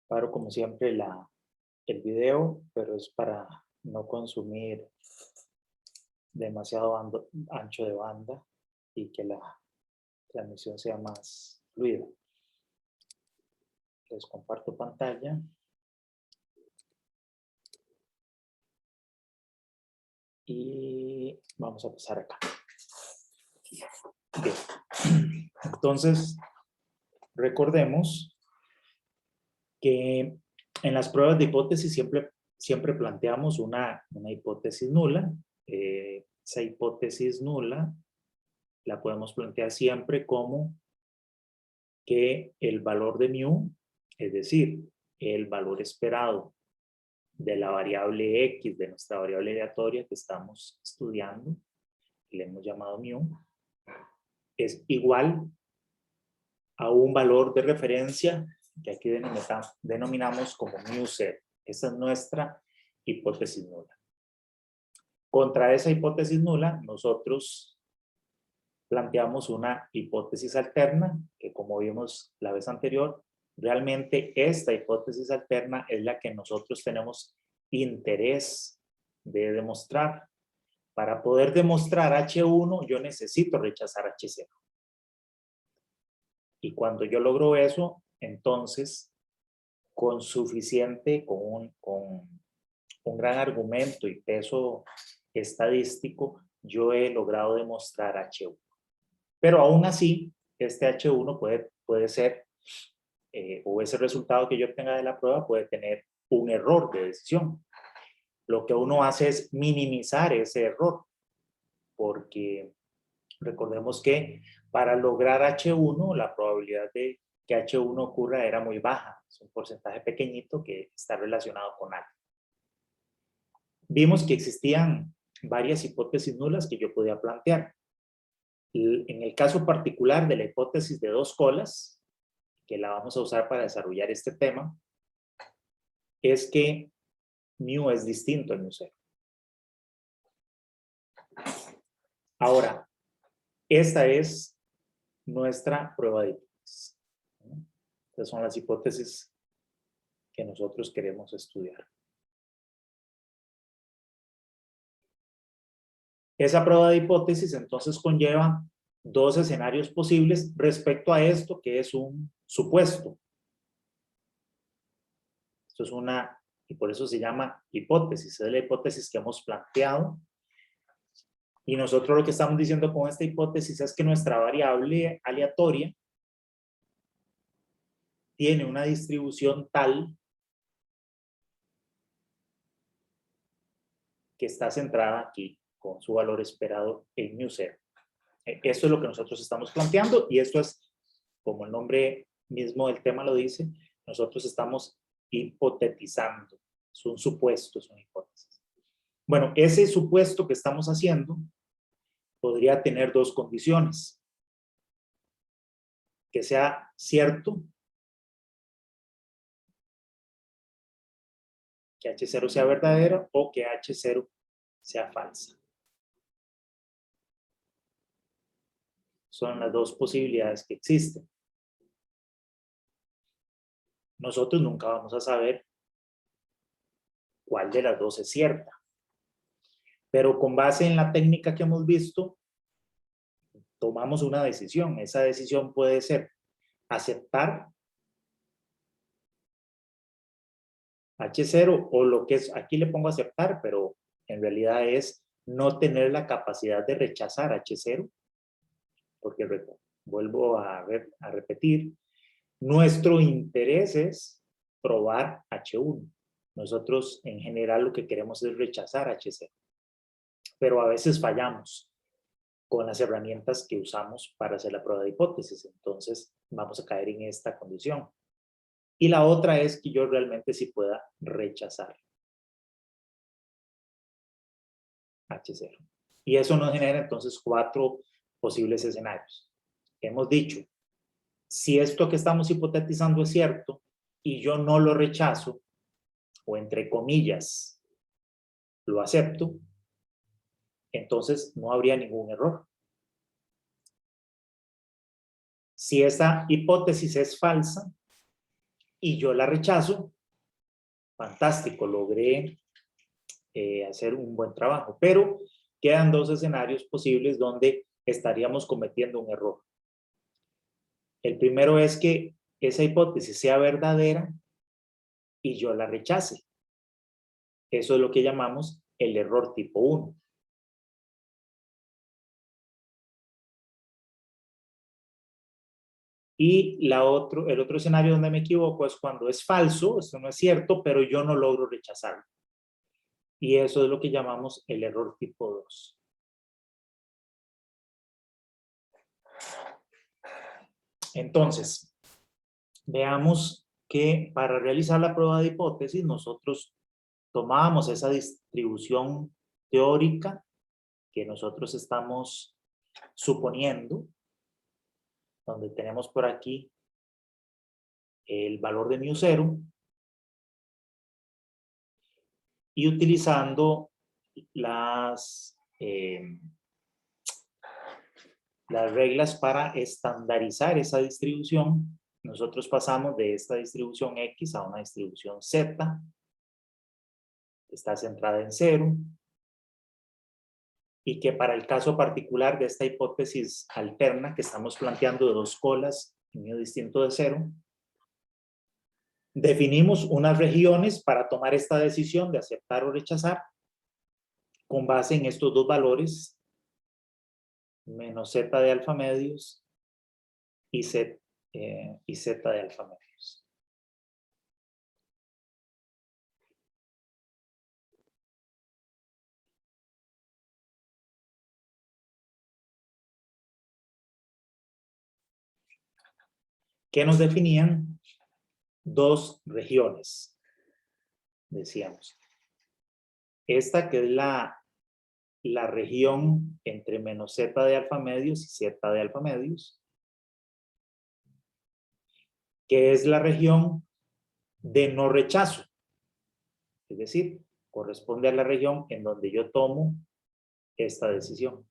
Paro como siempre el video, pero es para no consumir demasiado ancho de banda y que la transmisión sea más fluida. Les comparto pantalla. Y vamos a pasar acá. Bien. Entonces, recordemos que en las pruebas de hipótesis siempre planteamos una hipótesis nula. Esa hipótesis nula la podemos plantear siempre como que el valor de mu, es decir, el valor esperado de la variable x, de nuestra variable aleatoria que estamos estudiando, que le hemos llamado mu, es igual a un valor de referencia que aquí denominamos como mu0. Esa es nuestra hipótesis nula. Contra esa hipótesis nula, nosotros planteamos una hipótesis alterna, que como vimos la vez anterior, realmente esta hipótesis alterna es la que nosotros tenemos interés de demostrar. Para poder demostrar H1, yo necesito rechazar H0. Y cuando yo logro eso, entonces, con un gran argumento y peso estadístico, yo he logrado demostrar H1. Pero aún así, este H1 puede ser, o ese resultado que yo obtenga de la prueba puede tener un error de decisión. Lo que uno hace es minimizar ese error, porque recordemos que para lograr H1, la probabilidad de que H1 ocurra era muy baja. Es un porcentaje pequeñito que está relacionado con algo. Vimos que existían varias hipótesis nulas que yo podía plantear. En el caso particular de la hipótesis de dos colas, que la vamos a usar para desarrollar este tema, es que mu es distinto al mu0. Ahora, esta es nuestra prueba de hipótesis. Estas son las hipótesis que nosotros queremos estudiar. Esa prueba de hipótesis entonces conlleva dos escenarios posibles respecto a esto que es un supuesto. Esto es y por eso se llama hipótesis, es la hipótesis que hemos planteado. Y nosotros lo que estamos diciendo con esta hipótesis es que nuestra variable aleatoria tiene una distribución tal que está centrada aquí con su valor esperado en mu0. Esto es lo que nosotros estamos planteando y esto es, como el nombre mismo del tema lo dice, nosotros estamos hipotetizando. Es un supuesto, es una hipótesis. Bueno, ese supuesto que estamos haciendo podría tener dos condiciones. Que sea cierto, que H0 sea verdadero o que H0 sea falsa. Son las dos posibilidades que existen. Nosotros nunca vamos a saber cuál de las dos es cierta. Pero con base en la técnica que hemos visto, tomamos una decisión. Esa decisión puede ser aceptar H0 o lo que es, aquí le pongo aceptar, pero en realidad es no tener la capacidad de rechazar H0, porque vuelvo a repetir, nuestro interés es probar H1. Nosotros en general lo que queremos es rechazar H0, pero a veces fallamos con las herramientas que usamos para hacer la prueba de hipótesis, entonces vamos a caer en esta condición. Y la otra es que yo realmente sí pueda rechazar H0. Y eso nos genera entonces 4 posibles escenarios. Hemos dicho, si esto que estamos hipotetizando es cierto y yo no lo rechazo, o entre comillas, lo acepto, entonces no habría ningún error. Si esta hipótesis es falsa, y yo la rechazo, fantástico, logré hacer un buen trabajo, pero quedan dos escenarios posibles donde estaríamos cometiendo un error. El primero es que esa hipótesis sea verdadera y yo la rechace. Eso es lo que llamamos el error tipo 1. Y el otro escenario donde me equivoco es cuando es falso, esto no es cierto, pero yo no logro rechazarlo. Y eso es lo que llamamos el error tipo 2. Entonces, veamos que para realizar la prueba de hipótesis nosotros tomábamos esa distribución teórica que nosotros estamos suponiendo, donde tenemos por aquí el valor de μ0, y utilizando las reglas para estandarizar esa distribución, nosotros pasamos de esta distribución X a una distribución Z, que está centrada en 0, y que para el caso particular de esta hipótesis alterna que estamos planteando de dos colas en medio distinto de 0, definimos unas regiones para tomar esta decisión de aceptar o rechazar con base en estos dos valores, menos z de alfa medios y z de alfa medios. Que nos definían dos regiones, decíamos. Esta que es la región entre menos z de alfa medios y z de alfa medios, que es la región de no rechazo. Es decir, corresponde a la región en donde yo tomo esta decisión.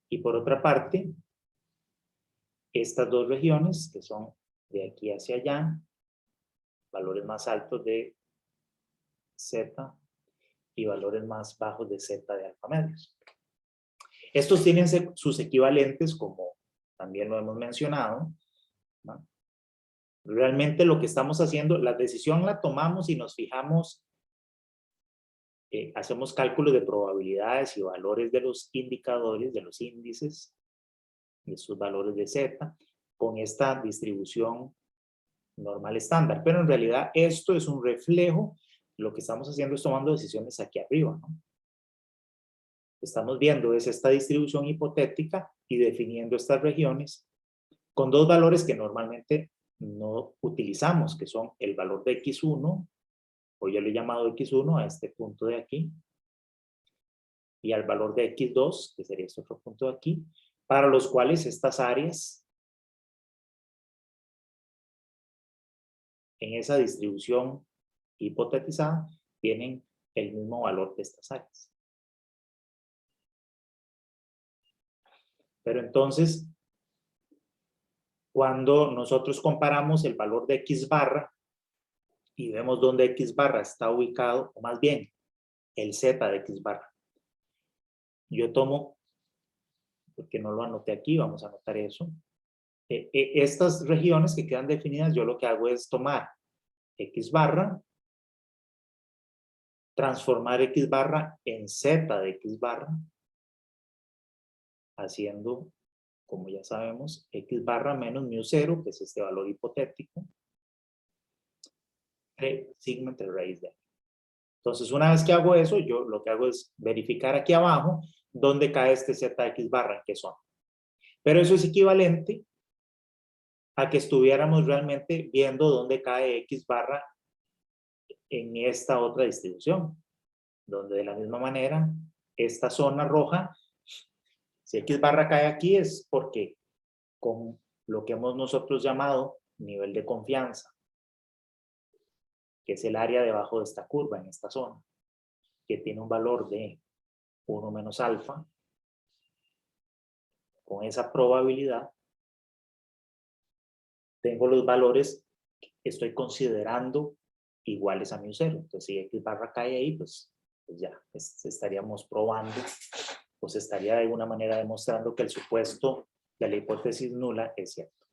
Y por otra parte, estas dos regiones, que son de aquí hacia allá, valores más altos de z y valores más bajos de z de alfa medios. Estos tienen sus equivalentes, como también lo hemos mencionado, ¿no? Realmente lo que estamos haciendo, la decisión la tomamos y nos fijamos, hacemos cálculos de probabilidades y valores de los indicadores, de los índices, de sus valores de z, con esta distribución normal estándar. Pero en realidad esto es un reflejo, lo que estamos haciendo es tomando decisiones aquí arriba, ¿no? Estamos viendo es esta distribución hipotética y definiendo estas regiones con dos valores que normalmente no utilizamos, que son el valor de x1, o yo le he llamado x1 a este punto de aquí, y al valor de x2, que sería este otro punto de aquí, para los cuales estas áreas en esa distribución hipotetizada tienen el mismo valor de estas áreas. Pero entonces, cuando nosotros comparamos el valor de x barra y vemos dónde x barra está ubicado, o más bien, el z de x barra. Yo tomo, porque no lo anoté aquí, vamos a anotar eso. Estas regiones que quedan definidas, yo lo que hago es tomar x barra, transformar x barra en z de x barra, haciendo, como ya sabemos, x barra menos μ0, que es este valor hipotético, sigma entre raíz de. Entonces, una vez que hago eso, yo lo que hago es verificar aquí abajo dónde cae este zx barra, en qué zona. Pero eso es equivalente a que estuviéramos realmente viendo dónde cae x barra en esta otra distribución, donde de la misma manera, esta zona roja, si x barra cae aquí es porque con lo que hemos nosotros llamado nivel de confianza, que es el área debajo de esta curva, en esta zona, que tiene un valor de 1 menos alfa, con esa probabilidad, tengo los valores que estoy considerando iguales a mu cero. Entonces, si X barra cae ahí, pues ya estaríamos probando, pues estaría de alguna manera demostrando que el supuesto de la hipótesis nula es cierto.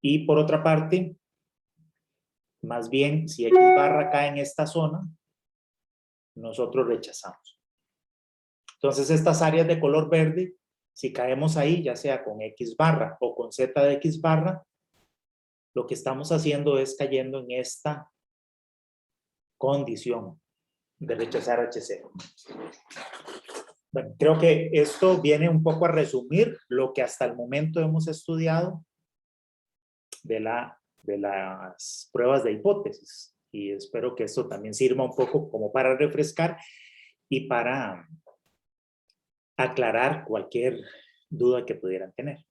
Y por otra parte, más bien, si X barra cae en esta zona, nosotros rechazamos. Entonces, estas áreas de color verde, si caemos ahí, ya sea con X barra o con Z de X barra, lo que estamos haciendo es cayendo en esta condición de rechazar H0. Bueno, creo que esto viene un poco a resumir lo que hasta el momento hemos estudiado de las pruebas de hipótesis. Y espero que esto también sirva un poco como para refrescar y para aclarar cualquier duda que pudieran tener.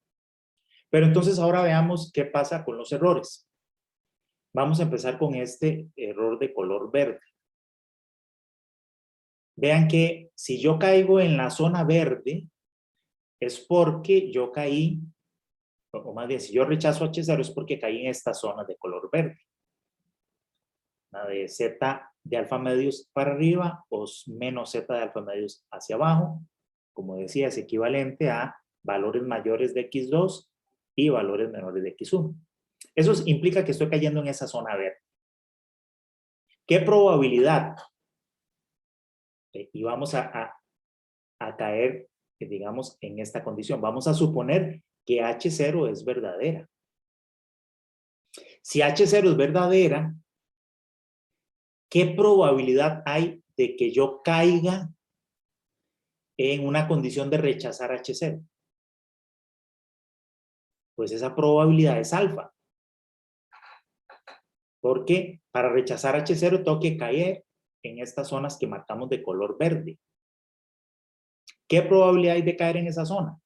Pero entonces ahora veamos qué pasa con los errores. Vamos a empezar con este error de color verde. Vean que si yo caigo en la zona verde, es porque yo caí, o más bien, si yo rechazo H0 es porque caí en esta zona de color verde. La de Z de alfa medios para arriba o menos Z de alfa medios hacia abajo. Como decía, es equivalente a valores mayores de X2 y valores menores de X1. Eso implica que estoy cayendo en esa zona verde. ¿Qué probabilidad? Y vamos a caer, digamos, en esta condición. Vamos a suponer que H0 es verdadera. Si H0 es verdadera, ¿qué probabilidad hay de que yo caiga en una condición de rechazar H0? Pues esa probabilidad es alfa. Porque para rechazar H0 tengo que caer en estas zonas que marcamos de color verde. ¿Qué probabilidad hay de caer en esa zona?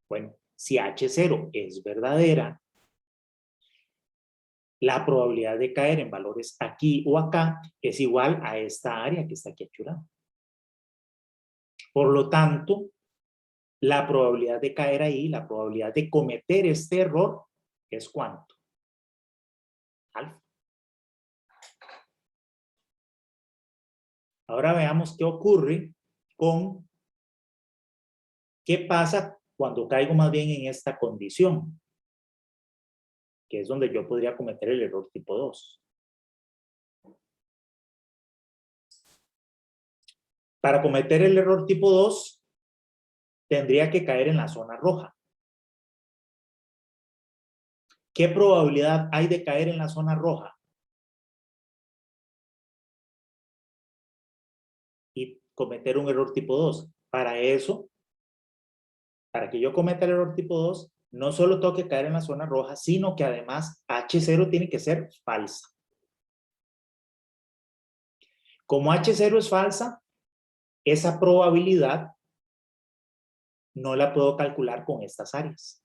Bueno, si H0 es verdadera, la probabilidad de caer en valores aquí o acá es igual a esta área que está aquí achurada. Por lo tanto, la probabilidad de caer ahí, la probabilidad de cometer este error, ¿es cuánto? Alfa. Ahora veamos qué ocurre con, qué pasa cuando caigo más bien en esta condición, que es donde yo podría cometer el error tipo 2. Para cometer el error tipo 2, tendría que caer en la zona roja. ¿Qué probabilidad hay de caer en la zona roja? Y cometer un error tipo 2. Para eso, para que yo cometa el error tipo 2, no solo tengo que caer en la zona roja, sino que además H0 tiene que ser falsa. Como H0 es falsa, esa probabilidad no la puedo calcular con estas áreas.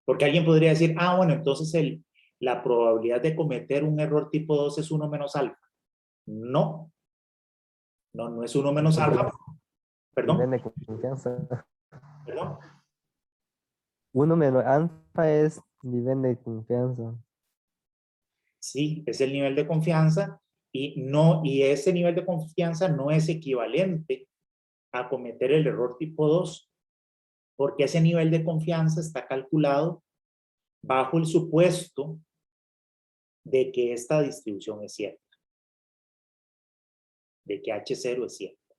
Porque alguien podría decir, bueno, entonces la probabilidad de cometer un error tipo 2 es 1 menos alfa. No, no es 1 menos alfa. Perdón. Nivel de confianza. Perdón. 1 menos alfa es nivel de confianza. Sí, es el nivel de confianza y ese nivel de confianza no es equivalente a cometer el error tipo 2, porque ese nivel de confianza está calculado bajo el supuesto de que esta distribución es cierta, de que H0 es cierta.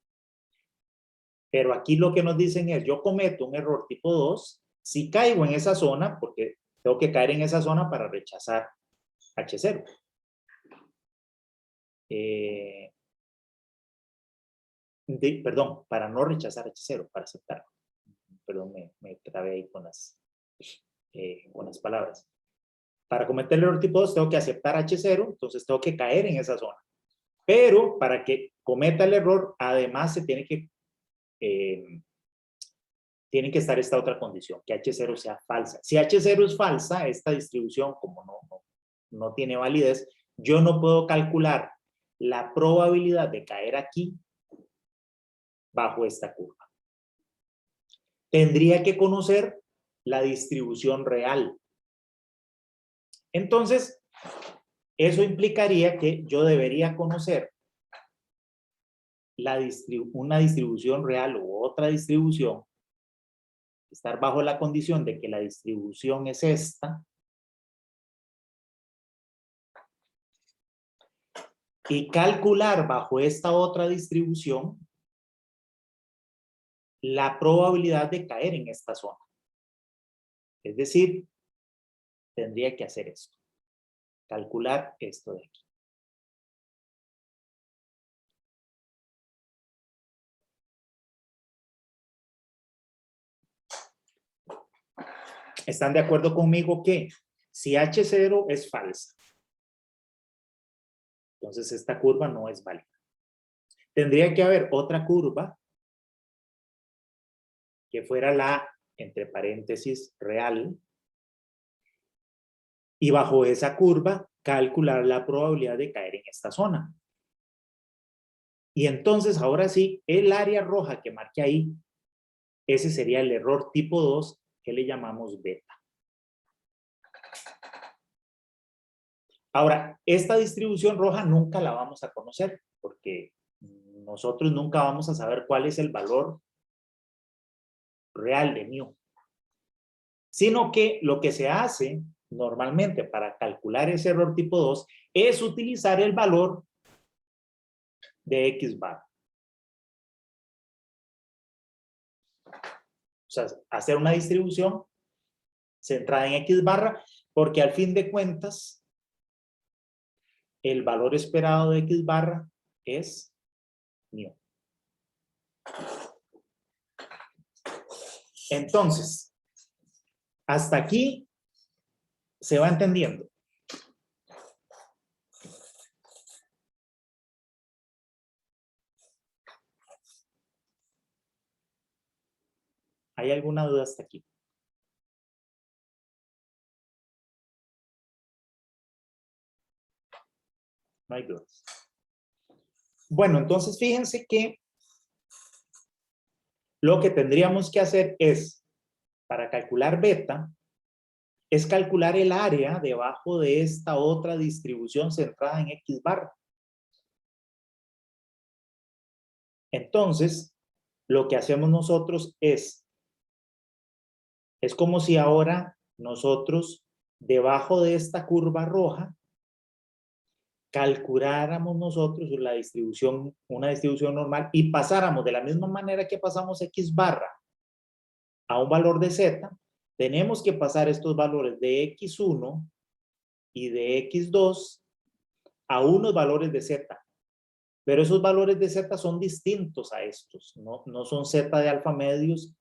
Pero aquí lo que nos dicen es, yo cometo un error tipo 2 si caigo en esa zona, porque tengo que caer en esa zona para rechazar H0. Perdón, para no rechazar H0, para aceptarlo. Perdón, me trabé ahí con las palabras. Para cometer el error tipo 2 tengo que aceptar H0, entonces tengo que caer en esa zona. Pero para que cometa el error, además se tiene que estar esta otra condición, que H0 sea falsa. Si H0 es falsa, esta distribución, como no tiene validez, yo no puedo calcular la probabilidad de caer aquí bajo esta curva. Tendría que conocer la distribución real Entonces, eso implicaría que yo debería conocer una distribución real u otra distribución, estar bajo la condición de que la distribución es esta, y calcular bajo esta otra distribución la probabilidad de caer en esta zona. Es decir, tendría que hacer esto, calcular esto de aquí. ¿Están de acuerdo conmigo que si H0 es falsa, entonces esta curva no es válida? Tendría que haber otra curva que fuera la, entre paréntesis, real, y bajo esa curva calcular la probabilidad de caer en esta zona. Y entonces, ahora sí, el área roja que marqué ahí, ese sería el error tipo 2 que le llamamos beta. Ahora, esta distribución roja nunca la vamos a conocer porque nosotros nunca vamos a saber cuál es el valor real de mu. Sino que lo que se hace normalmente para calcular ese error tipo 2 es utilizar el valor de X bar. O sea, hacer una distribución centrada en X barra, porque al fin de cuentas, el valor esperado de X barra es mu. Entonces, hasta aquí se va entendiendo. ¿Hay alguna duda hasta aquí? No hay dudas. Bueno, entonces fíjense que lo que tendríamos que hacer es, para calcular beta, es calcular el área debajo de esta otra distribución centrada en X barra. Entonces, lo que hacemos nosotros es como si ahora nosotros, debajo de esta curva roja, calculáramos nosotros la distribución, una distribución normal, y pasáramos de la misma manera que pasamos X barra a un valor de Z, tenemos que pasar estos valores de X1 y de X2 a unos valores de Z. Pero esos valores de Z son distintos a estos, no son Z de alfa medios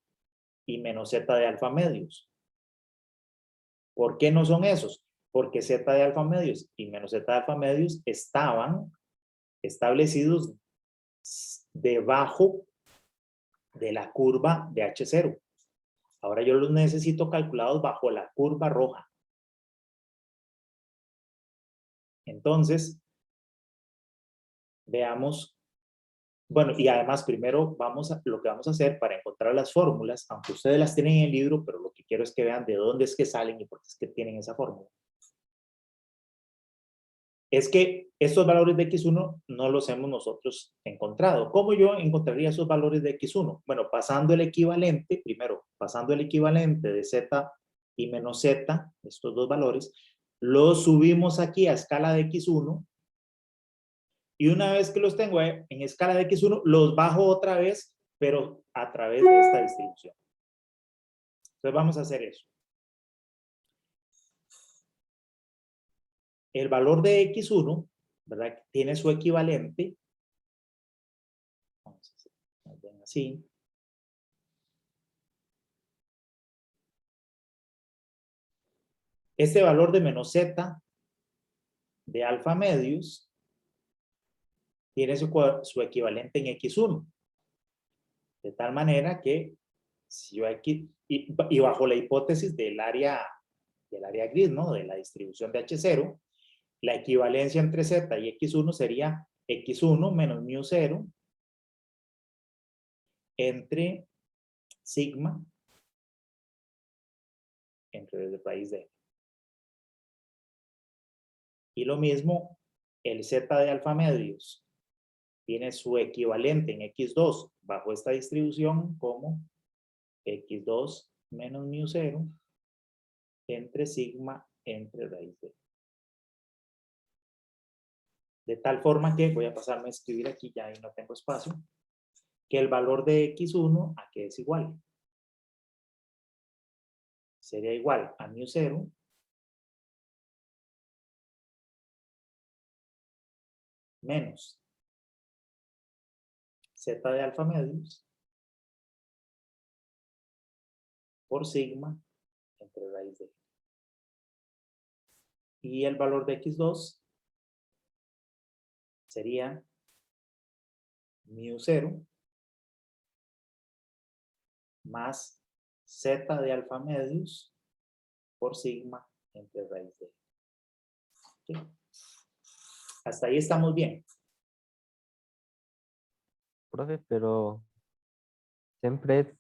y menos Z de alfa medios. ¿Por qué no son esos? Porque Z de alfa medios y menos Z de alfa medios estaban establecidos debajo de la curva de H0. Ahora yo los necesito calculados bajo la curva roja. Entonces, veamos. Bueno, y además primero lo que vamos a hacer para encontrar las fórmulas, aunque ustedes las tienen en el libro, pero lo que quiero es que vean de dónde es que salen y por qué es que tienen esa fórmula. Es que estos valores de X1 no los hemos nosotros encontrado. ¿Cómo yo encontraría esos valores de X1? Bueno, pasando el equivalente, primero, pasando el equivalente de Z y menos Z, estos dos valores, los subimos aquí a escala de X1, y una vez que los tengo en escala de X1, los bajo otra vez, pero a través de esta distribución. Entonces vamos a hacer eso. El valor de X1, ¿verdad? Tiene su equivalente. Vamos a hacer así. Este valor de menos Z de alfa medios tiene su equivalente en X1. De tal manera que si yo aquí, y bajo la hipótesis del área gris, ¿no? De la distribución de H0, la equivalencia entre Z y X1 sería X1 menos mu0 entre sigma entre el país de Y lo mismo, el z de alfa medios tiene su equivalente en x2 bajo esta distribución como x2 menos mu 0 entre sigma entre raíz de. De tal forma que, voy a pasarme a escribir aquí, ya ahí no tengo espacio, que el valor de x1 a qué es igual. Sería igual a mu 0 menos z de alfa medios por sigma entre raíz de. Y el valor de x2 sería mu 0 más z de alfa medios por sigma entre raíz de. ¿Sí? Hasta ahí estamos bien. Profe, pero siempre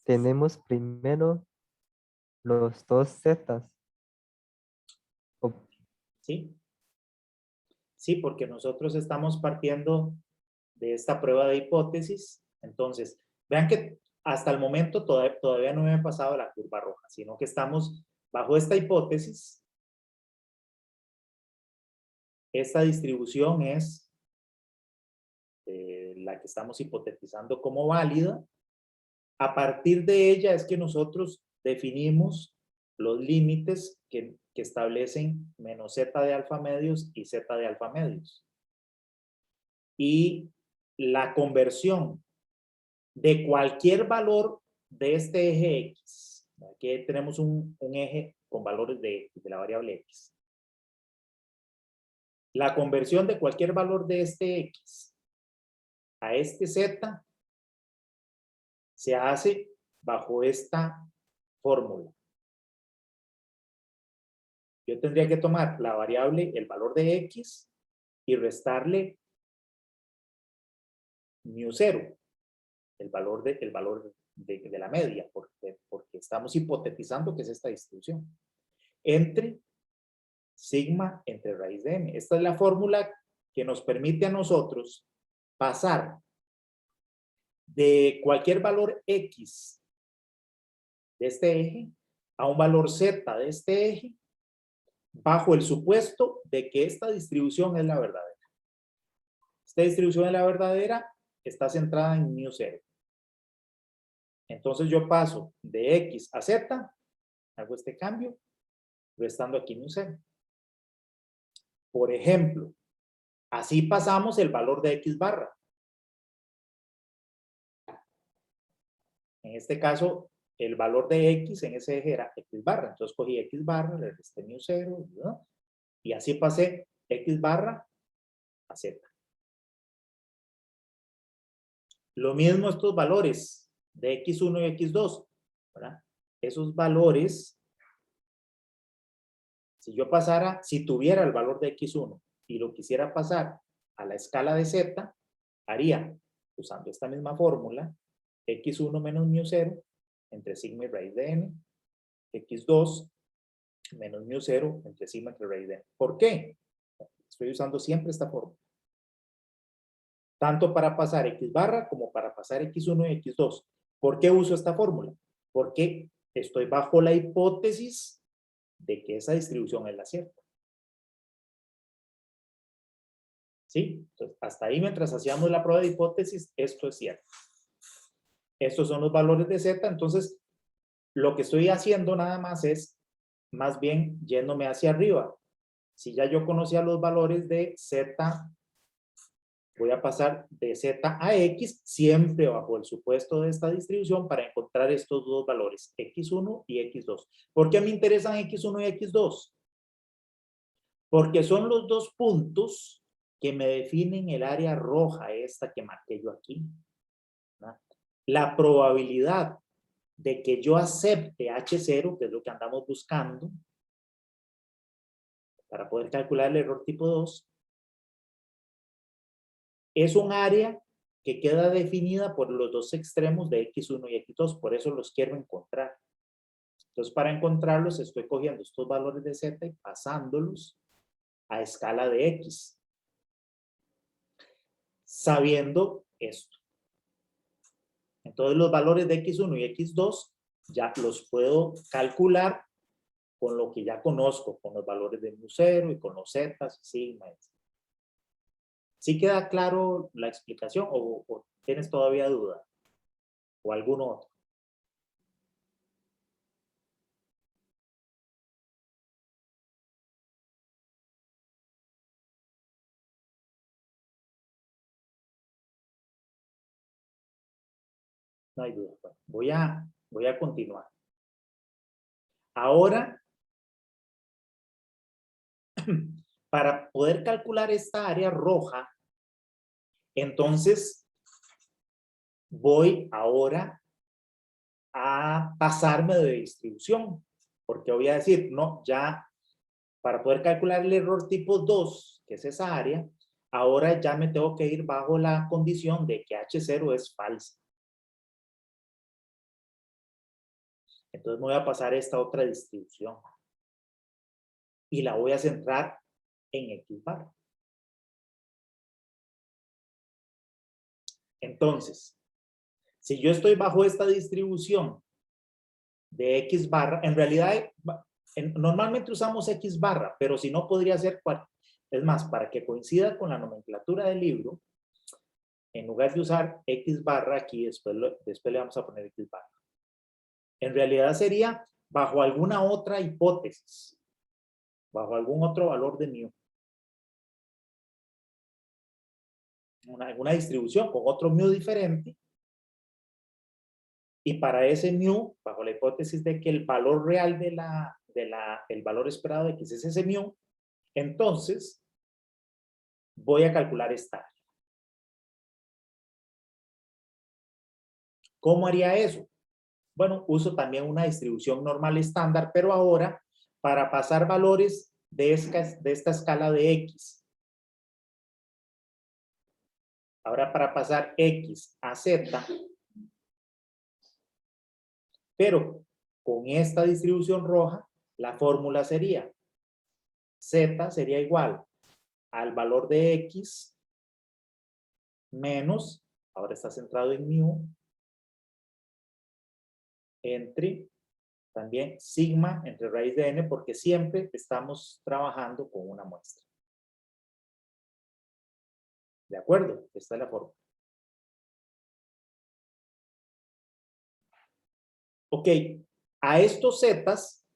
tenemos primero los dos zetas. O- ¿Sí? Sí, porque nosotros estamos partiendo de esta prueba de hipótesis. Entonces, vean que hasta el momento todavía no me he pasado la curva roja, sino que estamos bajo esta hipótesis. Esta distribución es la que estamos hipotetizando como válida. A partir de ella es que nosotros definimos los límites que establecen menos z de alfa medios y z de alfa medios. Y la conversión de cualquier valor de este eje X. Aquí tenemos un eje con valores de la variable X. La conversión de cualquier valor de este X a este Z se hace bajo esta fórmula. Yo tendría que tomar la variable, el valor de X, y restarle mu 0, el valor de la media, porque estamos hipotetizando que es esta distribución, entre sigma entre raíz de m. Esta es la fórmula que nos permite a nosotros pasar de cualquier valor X de este eje a un valor Z de este eje bajo el supuesto de que esta distribución es la verdadera. Esta distribución es la verdadera, está centrada en mu 0. Entonces yo paso de X a Z, hago este cambio, restando aquí mu 0. Por ejemplo, así pasamos el valor de X barra. En este caso, el valor de X en ese eje era X barra. Entonces cogí X barra, le resté mu 0, ¿no? Y así pasé X barra a Z. Lo mismo estos valores de X1 y X2, ¿verdad? Esos valores, si tuviera el valor de X1 y lo quisiera pasar a la escala de Z, haría, usando esta misma fórmula, X1 menos mu 0 entre sigma y raíz de n, X2 menos mu 0 entre sigma entre raíz de n. ¿Por qué? Estoy usando siempre esta fórmula. Tanto para pasar X barra como para pasar X1 y X2. ¿Por qué uso esta fórmula? Porque estoy bajo la hipótesis de que esa distribución es la cierta. ¿Sí? Entonces, hasta ahí, mientras hacíamos la prueba de hipótesis, esto es cierto. Estos son los valores de Z, entonces, lo que estoy haciendo nada más es, más bien, yéndome hacia arriba. Si ya yo conocía los valores de Z, voy a pasar de Z a X, siempre bajo el supuesto de esta distribución para encontrar estos dos valores, X1 y X2. ¿Por qué me interesan X1 y X2? Porque son los dos puntos que me definen el área roja, esta que marqué yo aquí, ¿no? La probabilidad de que yo acepte H0, que es lo que andamos buscando, para poder calcular el error tipo 2, es un área que queda definida por los dos extremos de X1 y X2, por eso los quiero encontrar. Entonces, para encontrarlos, estoy cogiendo estos valores de Z y pasándolos a escala de X. Sabiendo esto. Entonces los valores de X1 y X2 ya los puedo calcular con lo que ya conozco, con los valores de mu0 y con los z, sigma, etc. ¿Sí queda claro la explicación o tienes todavía duda? ¿O alguno otro? No hay duda. Bueno, voy a continuar. Ahora, para poder calcular esta área roja, entonces voy ahora a pasarme de distribución, porque voy a decir, no, ya para poder calcular el error tipo 2, que es esa área, ahora ya me tengo que ir bajo la condición de que H0 es falsa. Entonces me voy a pasar esta otra distribución y la voy a centrar en X bar. Entonces, si yo estoy bajo esta distribución de X barra, en realidad normalmente usamos X barra, pero si no podría ser cual. Es más, para que coincida con la nomenclatura del libro, en lugar de usar X barra aquí, después le vamos a poner X barra. En realidad sería bajo alguna otra hipótesis, bajo algún otro valor de mu. Una distribución con otro mu diferente. Y para ese mu, bajo la hipótesis de que el valor real el valor esperado de X es ese mu, entonces voy a calcular esta área. ¿Cómo haría eso? Bueno, uso también una distribución normal estándar, pero ahora para pasar valores de esta escala de X. Ahora para pasar X a Z, pero con esta distribución roja, la fórmula sería Z sería igual al valor de X menos, ahora está centrado en mu, entre también sigma entre raíz de n, porque siempre estamos trabajando con una muestra. ¿De acuerdo? Esta es la fórmula. Ok, a estos zetas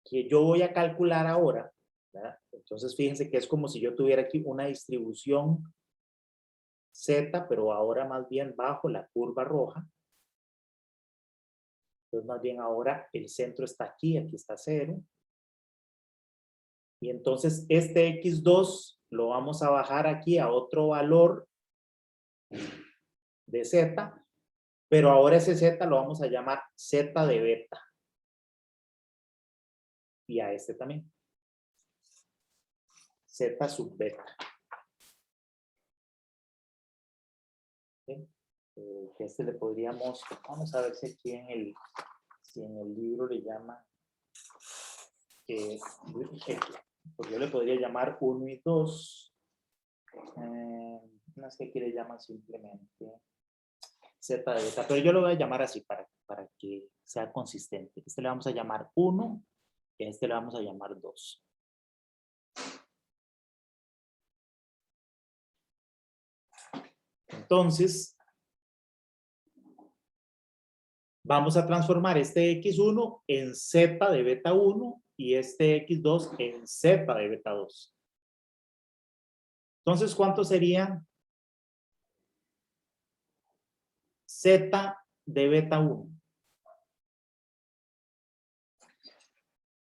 que yo voy a calcular ahora, ¿verdad? Entonces fíjense que es como si yo tuviera aquí una distribución Z, pero ahora más bien bajo la curva roja. Entonces más bien ahora el centro está aquí está 0. Y entonces este X2 lo vamos a bajar aquí a otro valor de Z, pero ahora ese Z lo vamos a llamar Z de beta. Y a este también. Z sub beta. ¿Sí? Que este le podríamos, vamos a ver si aquí en el libro le llama, pues yo le podría llamar 1 y 2. No es que aquí le llaman simplemente Z de beta, pero yo lo voy a llamar así para que sea consistente. Este le vamos a llamar 1 y a este le vamos a llamar 2. Entonces, vamos a transformar este X1 en Z de beta 1 y este X2 en Z de beta 2. Entonces, ¿cuánto sería Z de beta 1?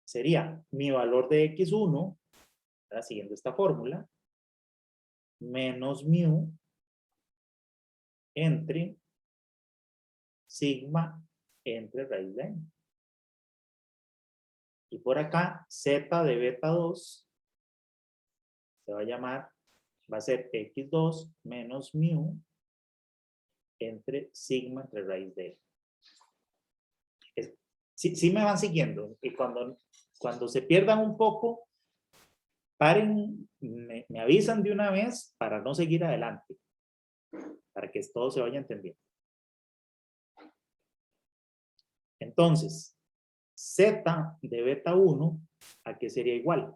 Sería mi valor de X1, siguiendo esta fórmula, menos mu entre sigma entre raíz de n. Y por acá, Z de beta 2 se va a llamar, va a ser X2 menos mu entre sigma entre raíz de n. Sí me van siguiendo. Y cuando se pierdan un poco, Paren, me avisan de una vez para no seguir adelante, para que todo se vaya entendiendo. Entonces, Z de beta 1, ¿a qué sería igual?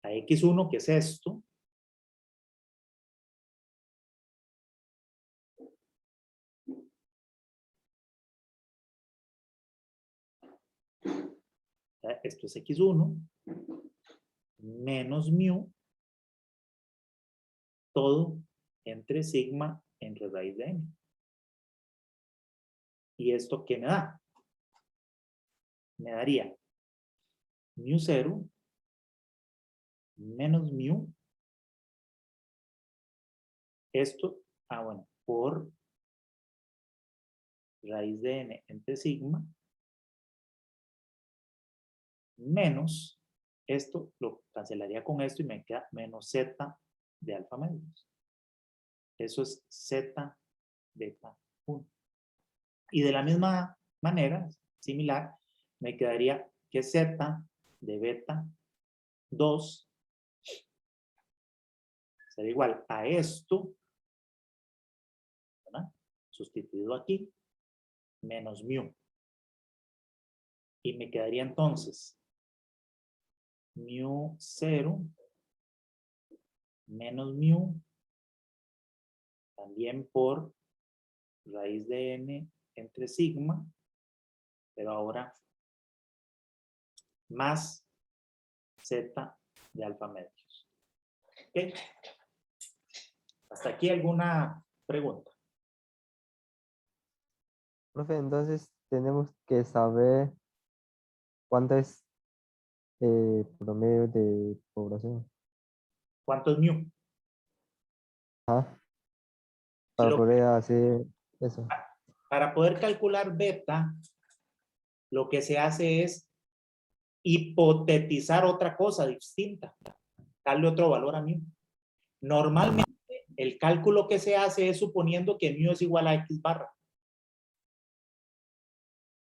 A X1, que es esto, esto es X1, menos mu, todo entre sigma entre raíz de n. ¿Y esto qué me da? Me daría mu 0 menos mu, esto, bueno, por raíz de n entre sigma, menos, esto lo cancelaría con esto y me queda menos z de alfa medios. Eso es z beta 1. Y de la misma manera, similar, me quedaría que z de beta 2 será igual a esto, ¿verdad? Sustituido aquí, menos mu. Y me quedaría entonces mu 0 menos mu, también por raíz de n entre sigma, pero ahora más z de alfa medios. ¿Ok? ¿Hasta aquí alguna pregunta? Profe, entonces tenemos que saber cuánto es promedio de población. ¿Cuánto es mu? Ajá, para poder hacer eso. Para poder calcular beta, lo que se hace es hipotetizar otra cosa distinta, darle otro valor a mu. Normalmente, el cálculo que se hace es suponiendo que mu es igual a x barra.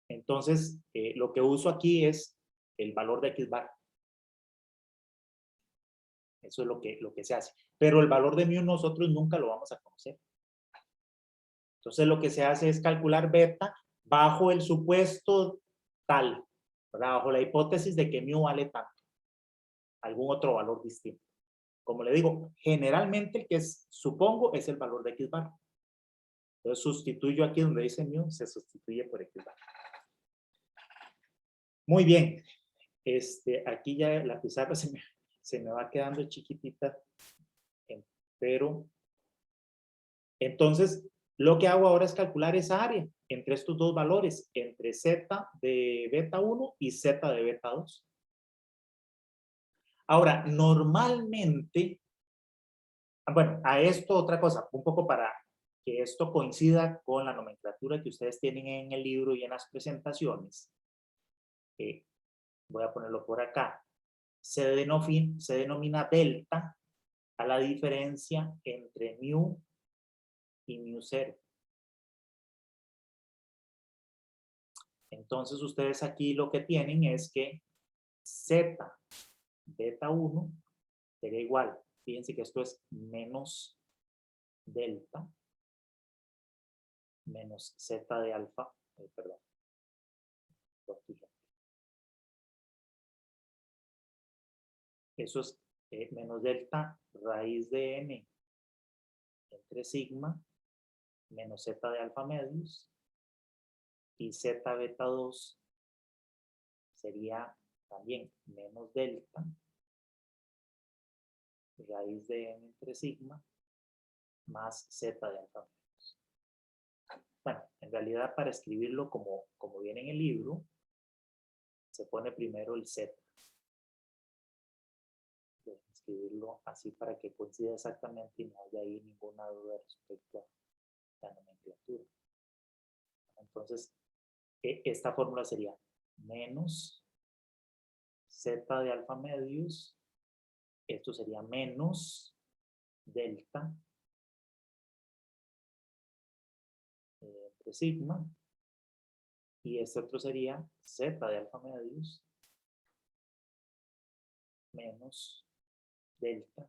Entonces, lo que uso aquí es el valor de x barra. Eso es lo que se hace. Pero el valor de mu nosotros nunca lo vamos a conocer. Entonces, lo que se hace es calcular beta bajo el supuesto tal, ¿verdad? Bajo la hipótesis de que mu vale tanto. Algún otro valor distinto. Como le digo, generalmente el que supongo es el valor de x barra. Entonces, sustituyo aquí donde dice mu, se sustituye por x barra. Muy bien. Aquí ya la pizarra se me va quedando chiquitita, pero entonces lo que hago ahora es calcular esa área entre estos dos valores, entre z de beta 1 y z de beta 2. Ahora, normalmente, bueno, a esto otra cosa, un poco para que esto coincida con la nomenclatura que ustedes tienen en el libro y en las presentaciones. Voy a ponerlo por acá. Se denomina delta a la diferencia entre mu y mu 0. Entonces ustedes aquí lo que tienen es que z beta 1 sería igual, fíjense que esto es menos delta menos z de alfa, perdón, eso es menos delta raíz de n entre sigma menos z de alfa medios y z beta 2 sería también menos delta raíz de n entre sigma más z de alfa medios. Bueno, en realidad para escribirlo como viene en el libro, se pone primero el z. Voy a escribirlo así para que coincida exactamente y no haya ahí ninguna duda respecto a la nomenclatura. Entonces, esta fórmula sería menos z de alfa medios, esto sería menos delta entre sigma, y este otro sería z de alfa medios menos delta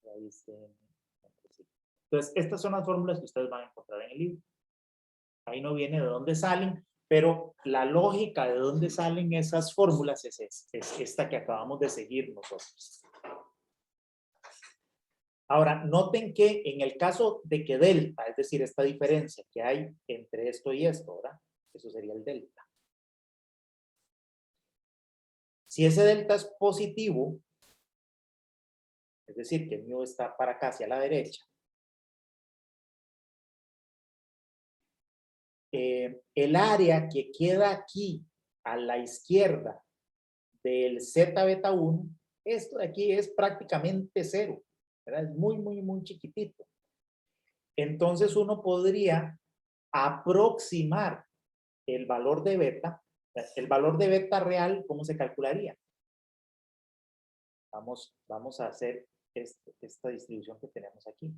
raíz de n entre sigma. Entonces, estas son las fórmulas que ustedes van a encontrar en el libro. Ahí no viene de dónde salen, pero la lógica de dónde salen esas fórmulas es esta que acabamos de seguir nosotros. Ahora, noten que en el caso de que delta, es decir, esta diferencia que hay entre esto y esto, ¿verdad? Eso sería el delta. Si ese delta es positivo, es decir, que mu está para acá hacia la derecha, el área que queda aquí a la izquierda del z beta 1, esto de aquí es prácticamente cero, ¿verdad? Es muy, muy, muy chiquitito. Entonces uno podría aproximar el valor de beta. El valor de beta real, ¿cómo se calcularía? Vamos a hacer esta distribución que tenemos aquí.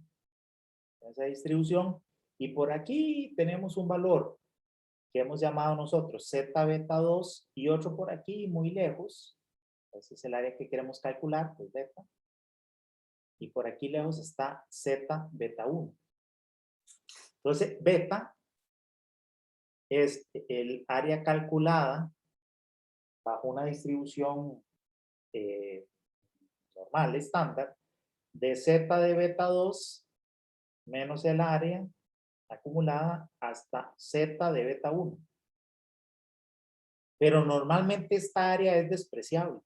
Esa distribución. Y por aquí tenemos un valor que hemos llamado nosotros z beta 2 y otro por aquí muy lejos. Ese es el área que queremos calcular, pues beta. Y por aquí lejos está z beta 1. Entonces, beta es el área calculada bajo una distribución normal, estándar, de z de beta 2 menos el área acumulada hasta z de beta 1. Pero normalmente esta área es despreciable.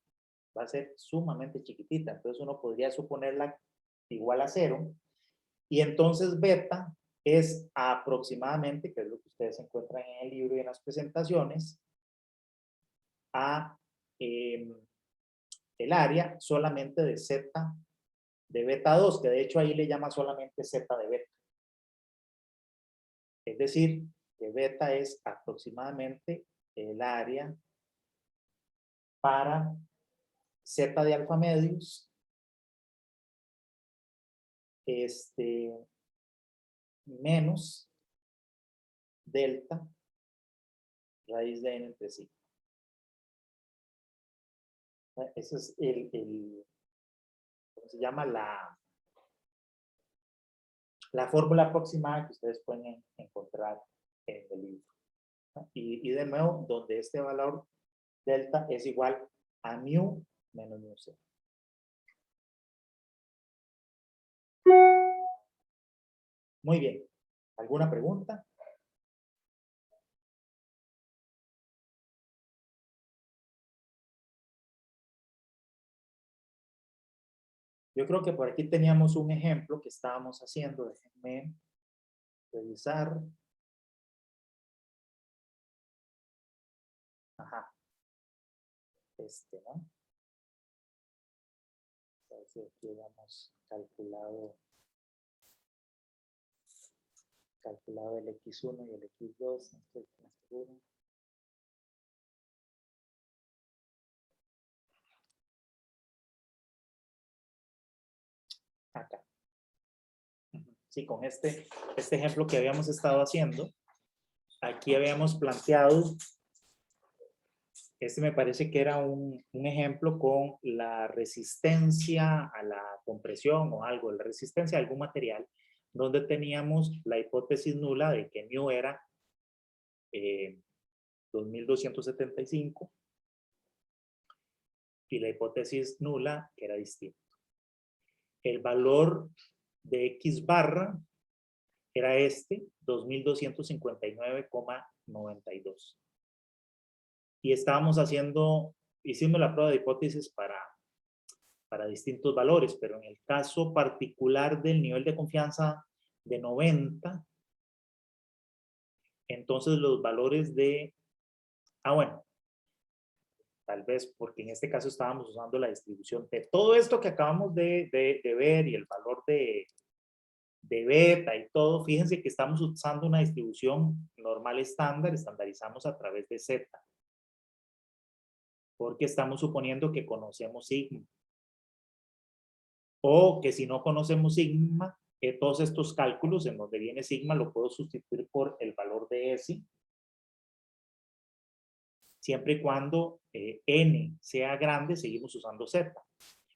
Va a ser sumamente chiquitita. Entonces uno podría suponerla igual a 0. Y entonces beta es aproximadamente, que es lo que ustedes encuentran en el libro y en las presentaciones, a el área solamente de z de beta 2, que de hecho ahí le llama solamente z de beta. Es decir, que beta es aproximadamente el área para z de alfa medios menos delta raíz de n entre sigma. Ese es ¿cómo se llama? La fórmula aproximada que ustedes pueden encontrar en el libro. Y de nuevo, donde este valor delta es igual a mu menos mu c. Muy bien. ¿Alguna pregunta? Yo creo que por aquí teníamos un ejemplo que estábamos haciendo. Déjenme revisar. Ajá. ¿No? A ver si aquí habíamos calculado el X1 y el X2. No estoy tan seguro. Acá. Sí, con este ejemplo que habíamos estado haciendo, aquí habíamos planteado, me parece que era un ejemplo con la resistencia a la compresión o algo, la resistencia a algún material, donde teníamos la hipótesis nula de que mu era 2275 y la hipótesis nula que era distinto. El valor de X barra era 2259,92. Y estábamos hicimos la prueba de hipótesis para distintos valores, pero en el caso particular del nivel de confianza de 90, entonces los valores bueno, tal vez porque en este caso estábamos usando la distribución de todo esto que acabamos de ver y el valor de beta y todo, fíjense que estamos usando una distribución normal estándar, estandarizamos a través de z, porque estamos suponiendo que conocemos sigma. O que si no conocemos sigma, todos estos cálculos en donde viene sigma lo puedo sustituir por el valor de S Siempre y cuando n sea grande, seguimos usando z.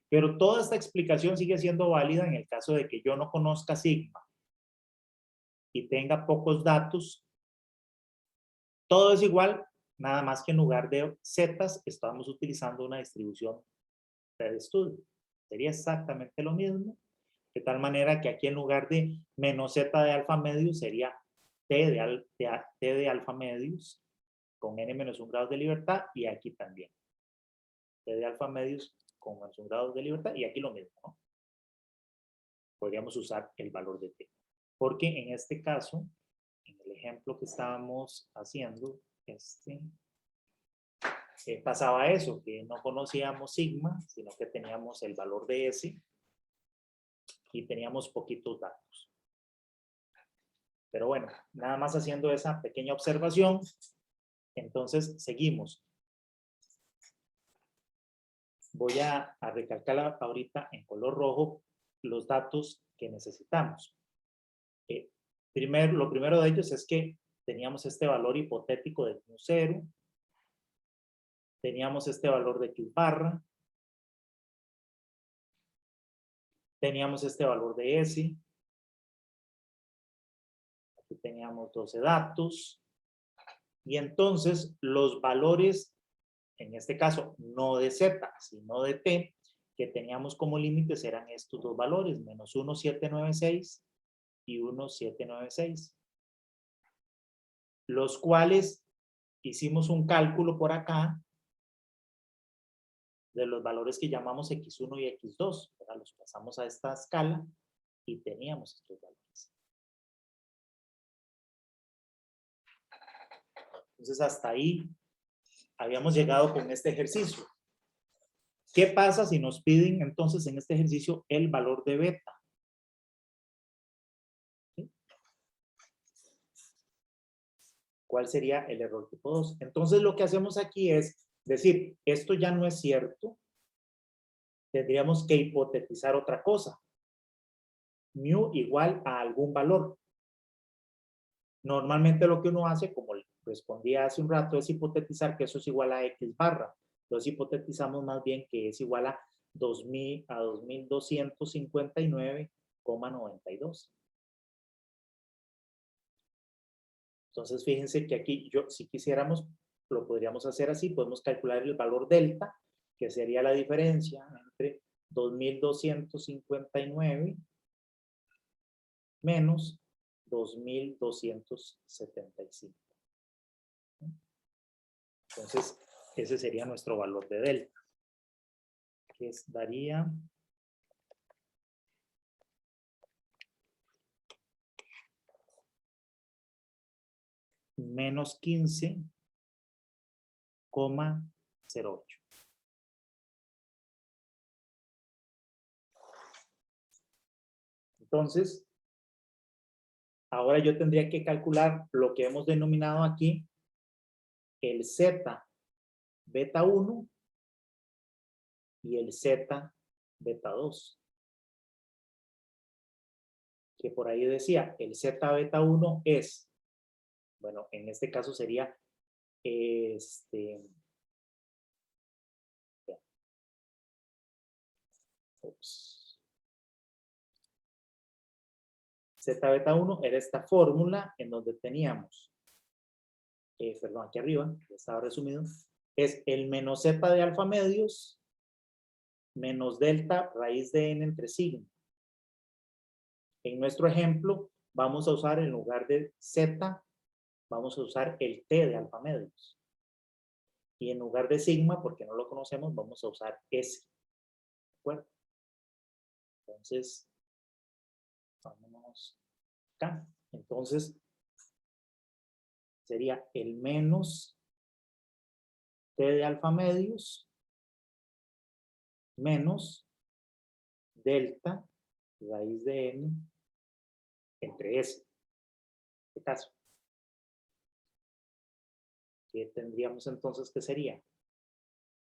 Pero toda esta explicación sigue siendo válida en el caso de que yo no conozca sigma y tenga pocos datos. Todo es igual, nada más que en lugar de zetas estamos utilizando una distribución de estudio. Sería exactamente lo mismo, de tal manera que aquí en lugar de menos z de alfa medios sería t de alfa medios con n menos 1 grados de libertad, y aquí también t de alfa medios con menos 1 grado de libertad, y aquí lo mismo, ¿no? Podríamos usar el valor de t, porque en este caso, en el ejemplo que estábamos haciendo, pasaba eso, que no conocíamos sigma, sino que teníamos el valor de S y teníamos poquitos datos. Pero bueno, nada más haciendo esa pequeña observación, entonces seguimos. Voy a recalcar ahorita en color rojo los datos que necesitamos. Lo primero de ellos es que teníamos este valor hipotético de mu0, teníamos este valor de Q barra, teníamos este valor de S, aquí teníamos 12 datos, y entonces los valores, en este caso no de Z, sino de T, que teníamos como límites eran estos dos valores, menos 1,796 y 1,796, los cuales hicimos un cálculo por acá de los valores que llamamos X1 y X2, ¿verdad? Los pasamos a esta escala y teníamos estos valores. Entonces hasta ahí habíamos llegado con este ejercicio. ¿Qué pasa si nos piden entonces en este ejercicio el valor de beta? ¿Sí? ¿Cuál sería el error tipo 2? Entonces lo que hacemos aquí es decir, esto ya no es cierto, tendríamos que hipotetizar otra cosa. Mu igual a algún valor. Normalmente lo que uno hace, como respondía hace un rato, es hipotetizar que eso es igual a X barra. Entonces hipotetizamos más bien que es igual a 2259,92. Entonces fíjense que aquí si quisiéramos, lo podríamos hacer así, podemos calcular el valor delta, que sería la diferencia entre 2259 menos 2275. Entonces, ese sería nuestro valor de delta, que daría menos 15,08. Entonces, ahora yo tendría que calcular lo que hemos denominado aquí el Z beta 1 y el Z beta 2. Que por ahí decía, el Z beta 1 es, bueno, en este caso sería Z beta 1 era esta fórmula en donde teníamos, perdón, aquí arriba, ya estaba resumido, es el menos Z de alfa medios menos delta raíz de n entre sigma. En nuestro ejemplo, vamos a usar en lugar de Z, vamos a usar el T de alfa medios. Y en lugar de sigma, porque no lo conocemos, vamos a usar S. ¿De acuerdo? Entonces, vámonos acá. Entonces, sería el menos T de alfa medios menos delta raíz de n entre S. En este caso. ¿Qué tendríamos entonces que sería?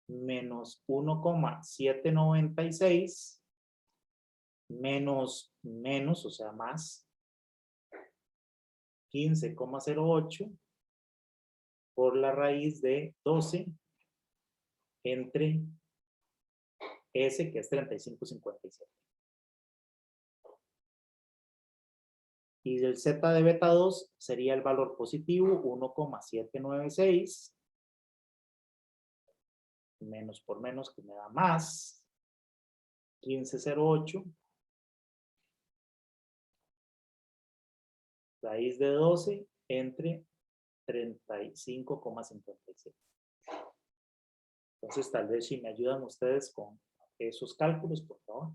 Menos 1,796 menos, o sea, más 15,08 por la raíz de 12 entre S, que es 35,57. Y del Z de beta 2 sería el valor positivo 1,796 menos por menos, que me da más 1508 raíz de 12 entre 35,57. Entonces, tal vez si me ayudan ustedes con esos cálculos, por favor.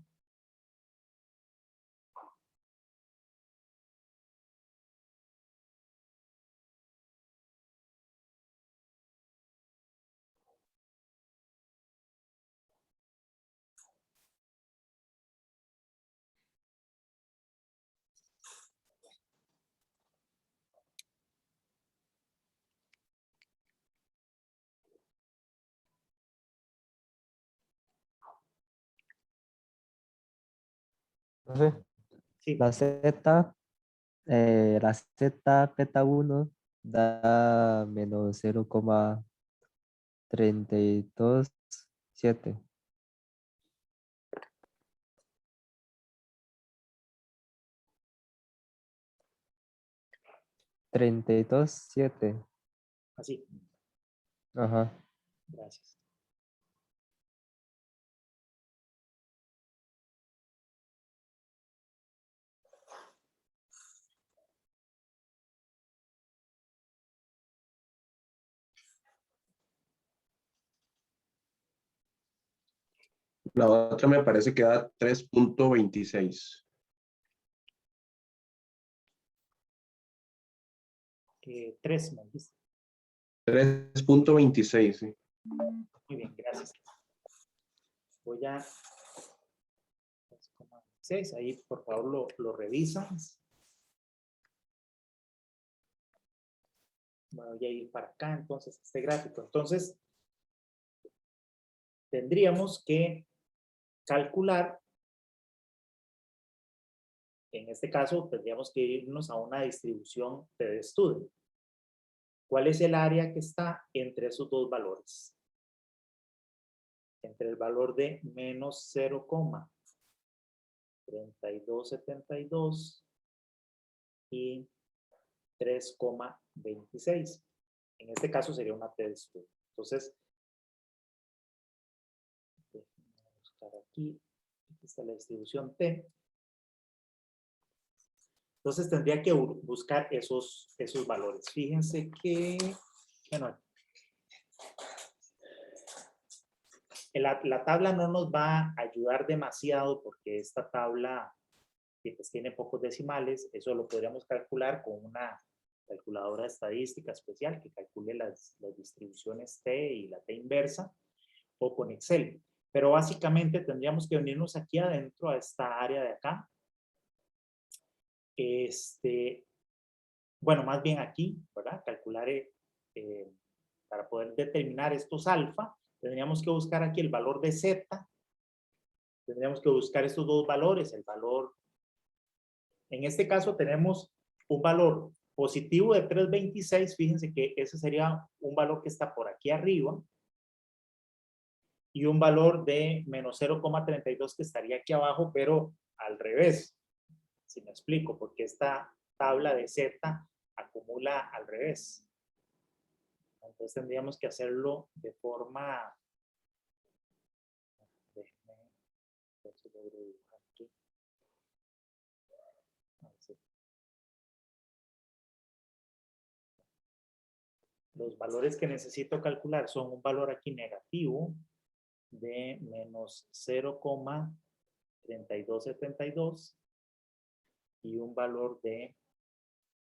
Profe, Sí, la Z, la Z beta 1 da menos 0,327. 327. así. Ajá. Gracias. La otra me parece que da 3.26. 3, me dijiste. 3.26, sí. Muy bien, gracias. Voy a 3,6. Ahí, por favor, lo revisan. Voy a ir para acá, entonces, este gráfico. Entonces, tendríamos que calcular, en este caso, tendríamos que irnos a una distribución de estudio. ¿Cuál es el área que está entre esos dos valores? Entre el valor de menos 0,3272 y 3,26. En este caso sería una T de estudio. Entonces, déjenme buscar aquí. Aquí está la distribución T. Entonces tendría que buscar esos valores. Fíjense que, bueno, la tabla no nos va a ayudar demasiado porque esta tabla pues, tiene pocos decimales. Eso lo podríamos calcular con una calculadora de estadística especial que calcule las distribuciones T y la T inversa, o con Excel. Pero básicamente tendríamos que venirnos aquí adentro a esta área de acá. Bueno, más bien aquí, ¿verdad? Calcular, para poder determinar estos alfa, tendríamos que buscar aquí el valor de Z. Tendríamos que buscar estos dos valores, el valor, en este caso tenemos un valor positivo de 3.26, fíjense que ese sería un valor que está por aquí arriba, y un valor de menos 0,32 que estaría aquí abajo, pero al revés, si me explico, porque esta tabla de Z acumula al revés. Entonces tendríamos que hacerlo de forma, déjenme ver si logro dibujar aquí. Los valores que necesito calcular son un valor aquí negativo de menos 0,3272 y un valor de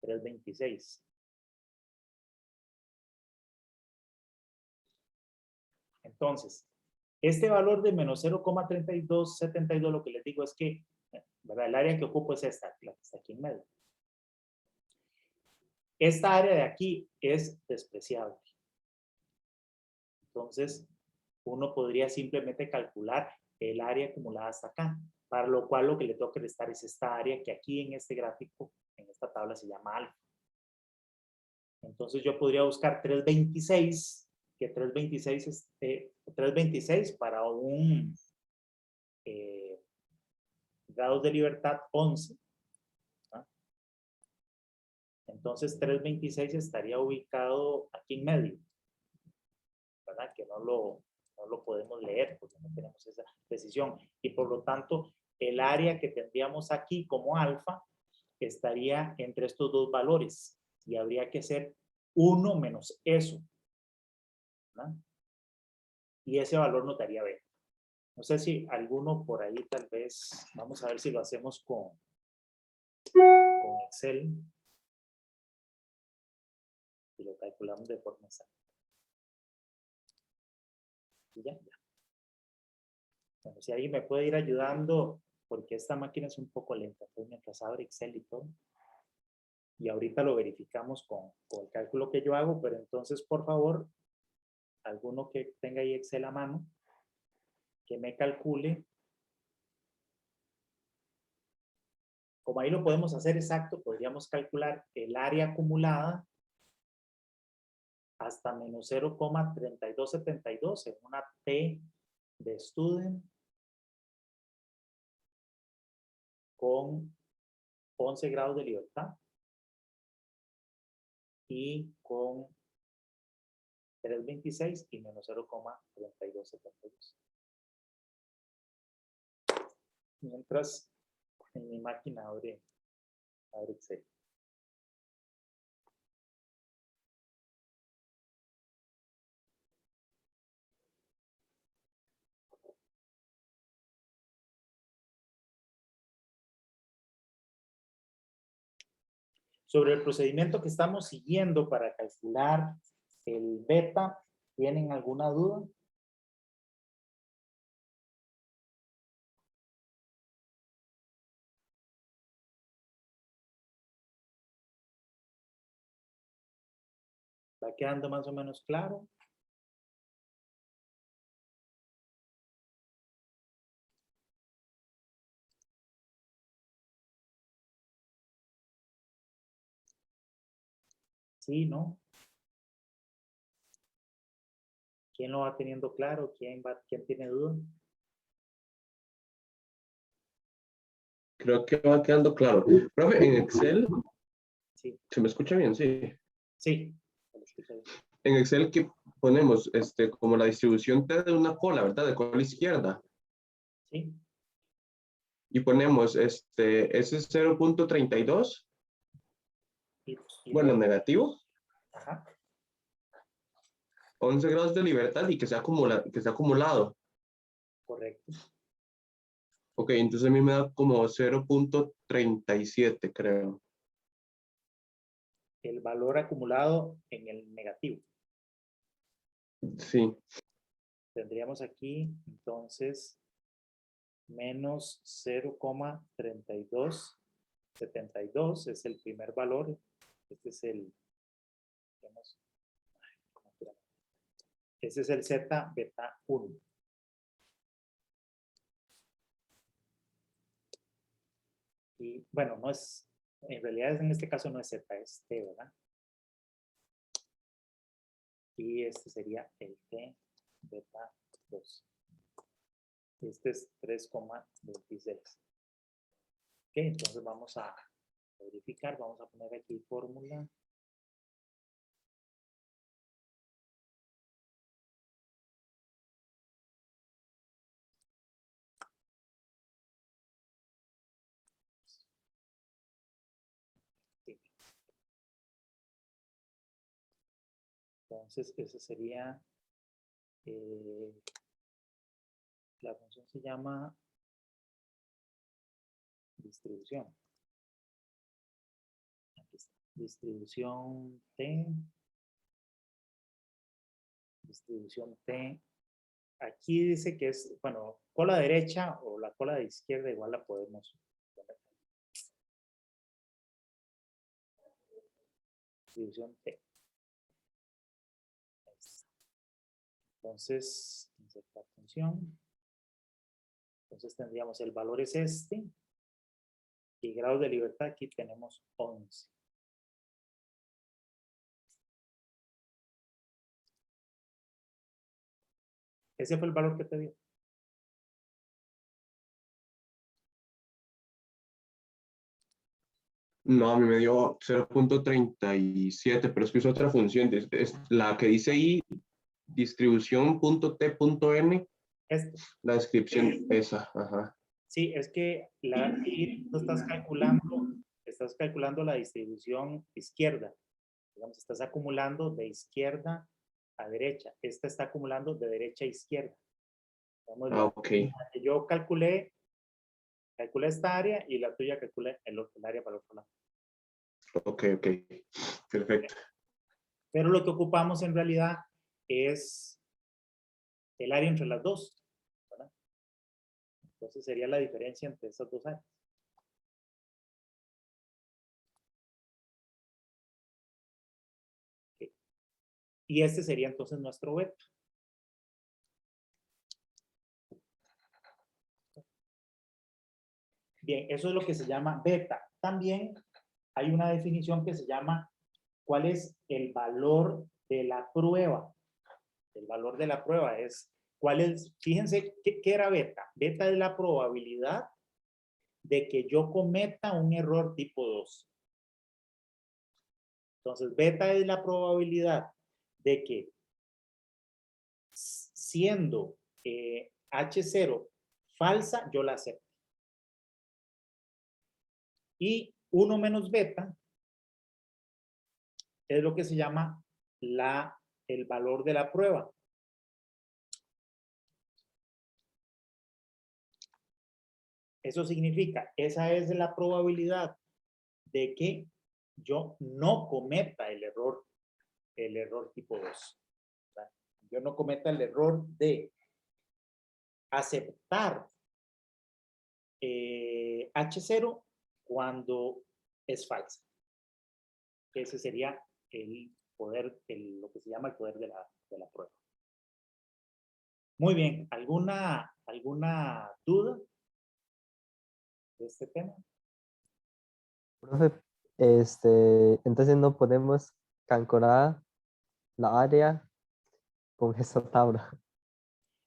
3.26. Entonces, este valor de menos 0,3272, lo que les digo es que, ¿verdad? El área que ocupo es esta, la que está aquí en medio. Esta área de aquí es despreciable. Entonces, uno podría simplemente calcular el área acumulada hasta acá, para lo cual lo que le tengo que restar es esta área que aquí en este gráfico, en esta tabla se llama alfa. Entonces yo podría buscar 326, que 326 para un grados de libertad 11. ¿Ah? Entonces 326 estaría ubicado aquí en medio, ¿verdad? Que no lo podemos leer porque no tenemos esa precisión. Y por lo tanto, el área que tendríamos aquí como alfa estaría entre estos dos valores y habría que ser 1 menos eso, ¿verdad? Y ese valor nos daría B. No sé si alguno por ahí tal vez, vamos a ver si lo hacemos con Excel y lo calculamos de forma exacta. Y ya. Bueno, si alguien me puede ir ayudando, porque esta máquina es un poco lenta, entonces mientras abre Excel y todo, y ahorita lo verificamos con el cálculo que yo hago, pero entonces, por favor, alguno que tenga ahí Excel a mano, que me calcule. Como ahí lo podemos hacer exacto, podríamos calcular el área acumulada hasta menos 0,3272 en una T de student con 11 grados de libertad y con 326 y menos 0,3272. Mientras en mi máquina abre Excel. Sobre el procedimiento que estamos siguiendo para calcular el beta, ¿tienen alguna duda? ¿Va quedando más o menos claro? Sí, ¿no? ¿Quién lo va teniendo claro? ¿Quién tiene duda? Creo que va quedando claro. Profe, en Excel, Sí. ¿se me escucha bien? Sí. Sí. En Excel que ponemos como la distribución T de una cola, ¿verdad? De cola izquierda. Sí. Y ponemos ese 0.32, bueno, luego, negativo, ajá, 11 grados de libertad y que sea acumulado. correcto. Ok, entonces a mí me da como 0.37, creo. El valor acumulado en el negativo. Sí. Tendríamos aquí, entonces, menos 0,3272 es el primer valor. Este es el, digamos, ese es el Z beta 1. Y bueno, no es, en realidad en este caso no es Z, es T, ¿verdad? Y este sería el T beta 2. Este es 3,26. Ok, entonces vamos a verificar, vamos a poner aquí fórmula. Sí. Entonces, ese sería, la función se llama distribución. Aquí está. Distribución T. Distribución T. Aquí dice que es, bueno, cola derecha o la cola de izquierda igual la podemos poner. Distribución T. Entonces, insertar función. Entonces tendríamos el valor es este. Y grado de libertad aquí tenemos 11. Ese fue el valor que te dio. No, a mí me dio 0.37, pero es que es otra función. Es la que dice ahí, distribución.t.n, Esto. la descripción, esa, ajá. Sí, es que aquí tú estás calculando la distribución izquierda. Digamos, estás acumulando de izquierda a derecha. Esta está acumulando de derecha a izquierda. Digamos, Ah, ok, la que yo calculé esta área y la tuya calcula el área para el otro lado. ok, perfecto. Pero lo que ocupamos en realidad es el área entre las dos, ¿verdad? Entonces sería la diferencia entre esas dos áreas. Okay. Y este sería entonces nuestro beta. Bien, eso es lo que se llama beta. También hay una definición que se llama ¿cuál es el valor de la prueba? El valor de la prueba es, ¿cuál es? Fíjense, ¿qué era beta? Beta es la probabilidad de que yo cometa un error tipo 2. Entonces, beta es la probabilidad de que siendo H0 falsa, yo la acepto. Y 1 menos beta es lo que se llama el valor de la prueba. Eso significa, esa es la probabilidad de que yo no cometa el error tipo 2. Yo no cometa el error de aceptar H0 cuando es falsa. Ese sería el poder, lo que se llama el poder de la prueba. Muy bien, ¿alguna duda de este tema? Profe, entonces no podemos calcular la área con esa tabla.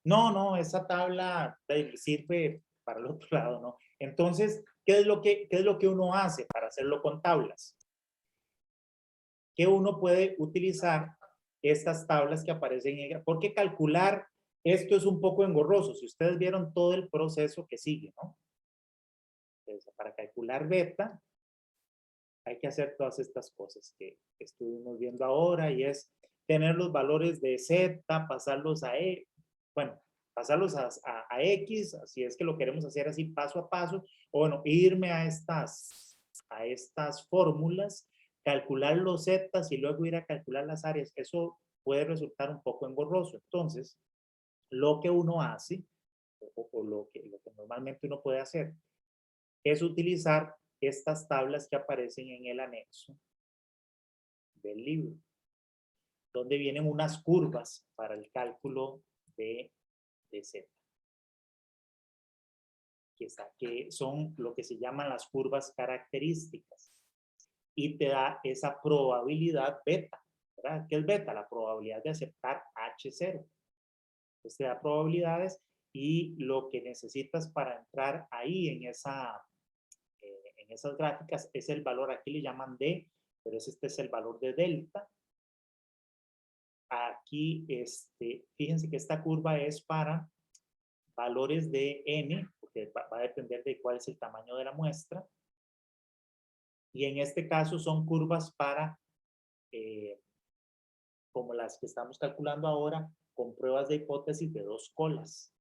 No, esa tabla sirve para el otro lado, ¿no? Entonces, ¿qué es lo que uno hace para hacerlo con tablas? Que uno puede utilizar estas tablas que aparecen en ella, porque calcular esto es un poco engorroso. Si ustedes vieron todo el proceso que sigue, ¿no? Entonces, para calcular beta, hay que hacer todas estas cosas que estuvimos viendo ahora y es tener los valores de Z, pasarlos a E, bueno, pasarlos a X, si es que lo queremos hacer así paso a paso, o bueno, irme a estas fórmulas, calcular los zetas y luego ir a calcular las áreas. Eso puede resultar un poco engorroso. Entonces, lo que uno hace, o lo que normalmente uno puede hacer, es utilizar estas tablas que aparecen en el anexo del libro, donde vienen unas curvas para el cálculo de Z, que son lo que se llaman las curvas características, y te da esa probabilidad beta, ¿verdad? ¿Qué es beta? La probabilidad de aceptar H0. Entonces te da probabilidades y lo que necesitas para entrar ahí en esas gráficas es el valor, aquí le llaman D, pero este es el valor de delta. Aquí, fíjense que esta curva es para valores de N, porque va a depender de cuál es el tamaño de la muestra. Y en este caso son curvas para, como las que estamos calculando ahora, con pruebas de hipótesis de 2 colas.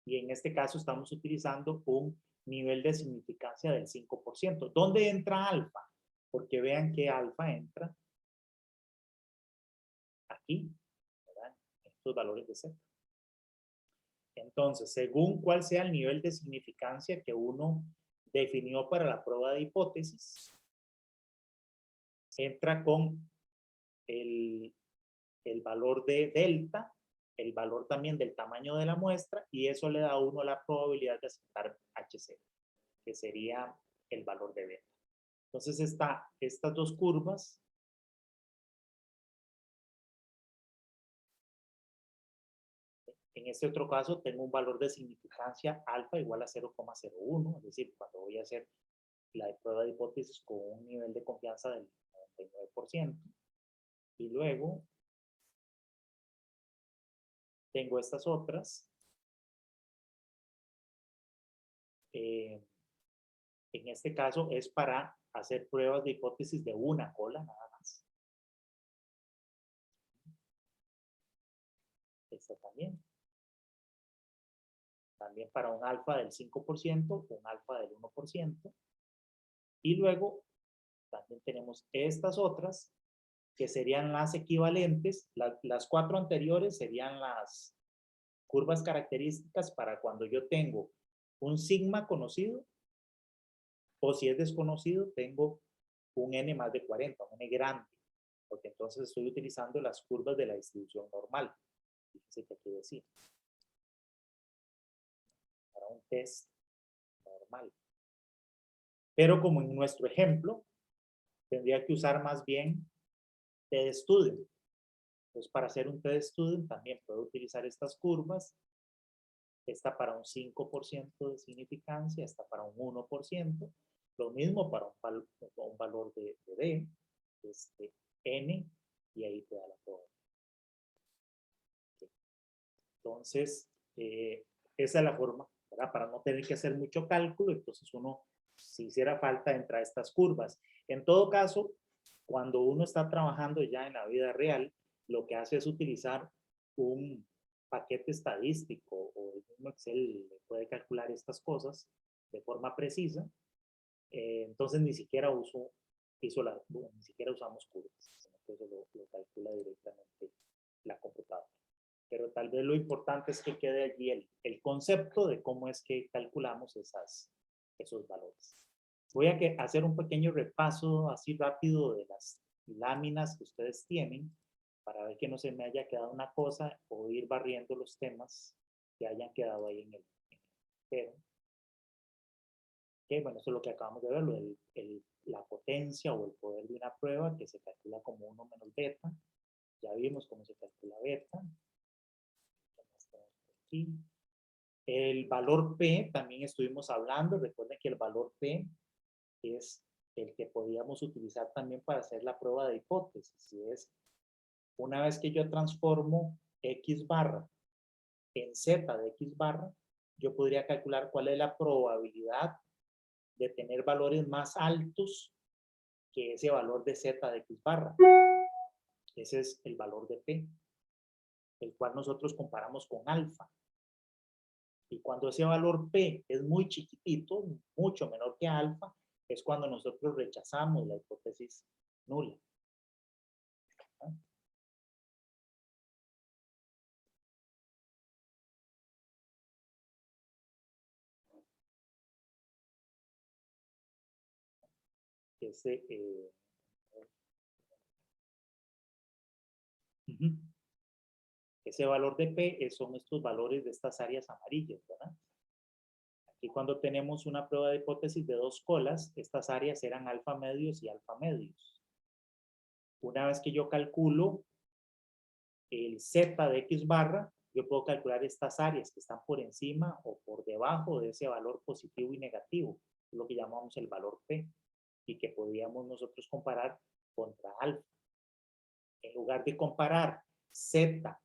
Y en este caso estamos utilizando un nivel de significancia del 5%. ¿Dónde entra alfa? Porque vean que alfa entra aquí, ¿verdad? Estos valores de Z. Entonces, según cuál sea el nivel de significancia que uno definió para la prueba de hipótesis, entra con el valor de delta, el valor también del tamaño de la muestra, y eso le da a uno la probabilidad de aceptar H0, que sería el valor de beta. Entonces, estas dos curvas En este otro caso, tengo un valor de significancia alfa igual a 0,01, es decir, cuando voy a hacer la prueba de hipótesis con un nivel de confianza del 99%. Y luego tengo estas otras. En este caso es para hacer pruebas de hipótesis de una cola nada más. Esta también. También para un alfa del 5%, un alfa del 1%. Y luego también tenemos estas otras que serían las equivalentes. Las 4 anteriores serían las curvas características para cuando yo tengo un sigma conocido, o si es desconocido, tengo un n más de 40, un n grande, porque entonces estoy utilizando las curvas de la distribución normal. Fíjense que aquí decir, para un test normal. Pero como en nuestro ejemplo, tendría que usar más bien t-student. Entonces, para hacer un t-student también puedo utilizar estas curvas. Esta para un 5% de significancia, esta para un 1%. Lo mismo para un valor de D, N, y ahí te da la prueba. Entonces, esa es la forma, ¿verdad? Para no tener que hacer mucho cálculo, entonces uno, si hiciera falta, entra a estas curvas. En todo caso, cuando uno está trabajando ya en la vida real, lo que hace es utilizar un paquete estadístico o el mismo Excel puede calcular estas cosas de forma precisa. Entonces ni siquiera ni siquiera usamos curvas, sino que eso lo calcula directamente la computadora. Pero tal vez lo importante es que quede allí el concepto de cómo es que calculamos esos valores. Voy a hacer un pequeño repaso así rápido de las láminas que ustedes tienen para ver que no se me haya quedado una cosa o ir barriendo los temas que hayan quedado ahí en el pero. Bueno, eso es lo que acabamos de ver, la potencia o el poder de una prueba que se calcula como 1 menos beta. Ya vimos cómo se calcula beta. Aquí. El valor P también estuvimos hablando. Recuerden que el valor P es el que podíamos utilizar también para hacer la prueba de hipótesis. Y es, una vez que yo transformo X barra en Z de X barra, yo podría calcular cuál es la probabilidad de tener valores más altos que ese valor de Z de X barra. Ese es el valor de P, el cual nosotros comparamos con alfa. Y cuando ese valor P es muy chiquitito, mucho menor que alfa, es cuando nosotros rechazamos la hipótesis nula. ¿Ah? Ese valor de P son estos valores de estas áreas amarillas, ¿verdad? Aquí cuando tenemos una prueba de hipótesis de 2 colas, estas áreas eran alfa medios y alfa medios. Una vez que yo calculo el Z de X barra, yo puedo calcular estas áreas que están por encima o por debajo de ese valor positivo y negativo, es lo que llamamos el valor P, y que podríamos nosotros comparar contra alfa. En lugar de comparar Z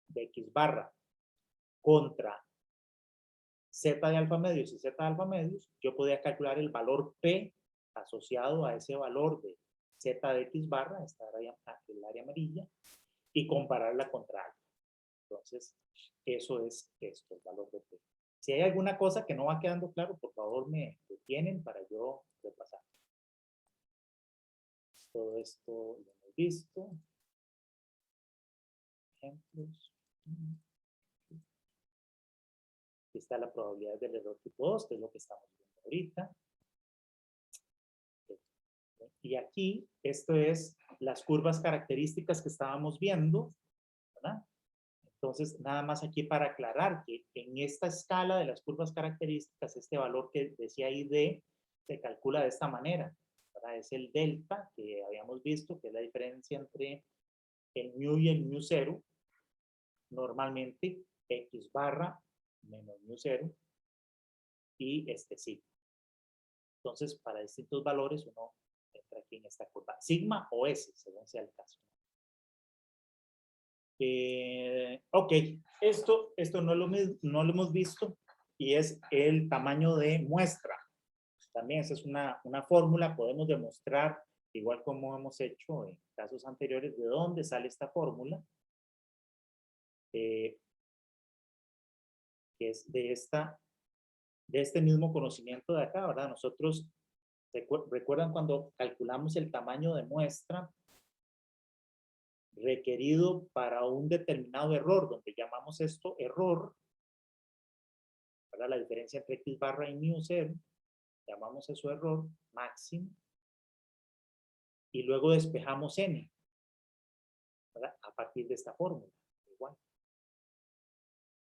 de X barra contra Z de alfa medios y Z de alfa medios, yo podría calcular el valor P asociado a ese valor de Z de X barra, esta área, el área amarilla, y compararla contra alfa. Entonces, eso es esto, el valor de P. Si hay alguna cosa que no va quedando claro, por favor me detienen para yo repasar. Todo esto lo hemos visto. Ejemplos. Aquí está la probabilidad del error tipo 2, que es lo que estamos viendo ahorita. Y aquí, esto es las curvas características que estábamos viendo, ¿verdad? Entonces, nada más aquí para aclarar que en esta escala de las curvas características, este valor que decía ID se calcula de esta manera, ¿verdad? Es el delta que habíamos visto, que es la diferencia entre el mu y el mu 0. Normalmente X barra menos mu 0 y sigma. Entonces, para distintos valores, uno entra aquí en esta curva. Sigma o S, según sea el caso. Ok, esto no lo hemos visto y es el tamaño de muestra. También esa es una fórmula, podemos demostrar, igual como hemos hecho en casos anteriores, de dónde sale esta fórmula, que es de este mismo conocimiento de acá, ¿verdad? Nosotros, ¿recuerdan cuando calculamos el tamaño de muestra requerido para un determinado error, donde llamamos esto error, ¿verdad? La diferencia entre X barra y mu 0, llamamos eso error máximo, y luego despejamos n, ¿verdad? A partir de esta fórmula, igual.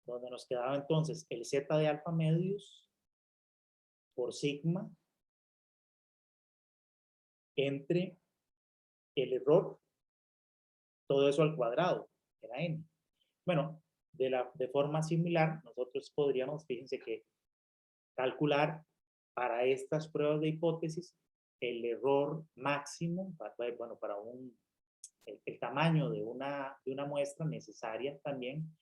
Donde nos quedaba entonces el z de alfa medios por sigma entre el error, todo eso al cuadrado, era n. Bueno, de forma similar, nosotros podríamos, fíjense que calcular para estas pruebas de hipótesis el error máximo, bueno, para el tamaño de una muestra necesaria también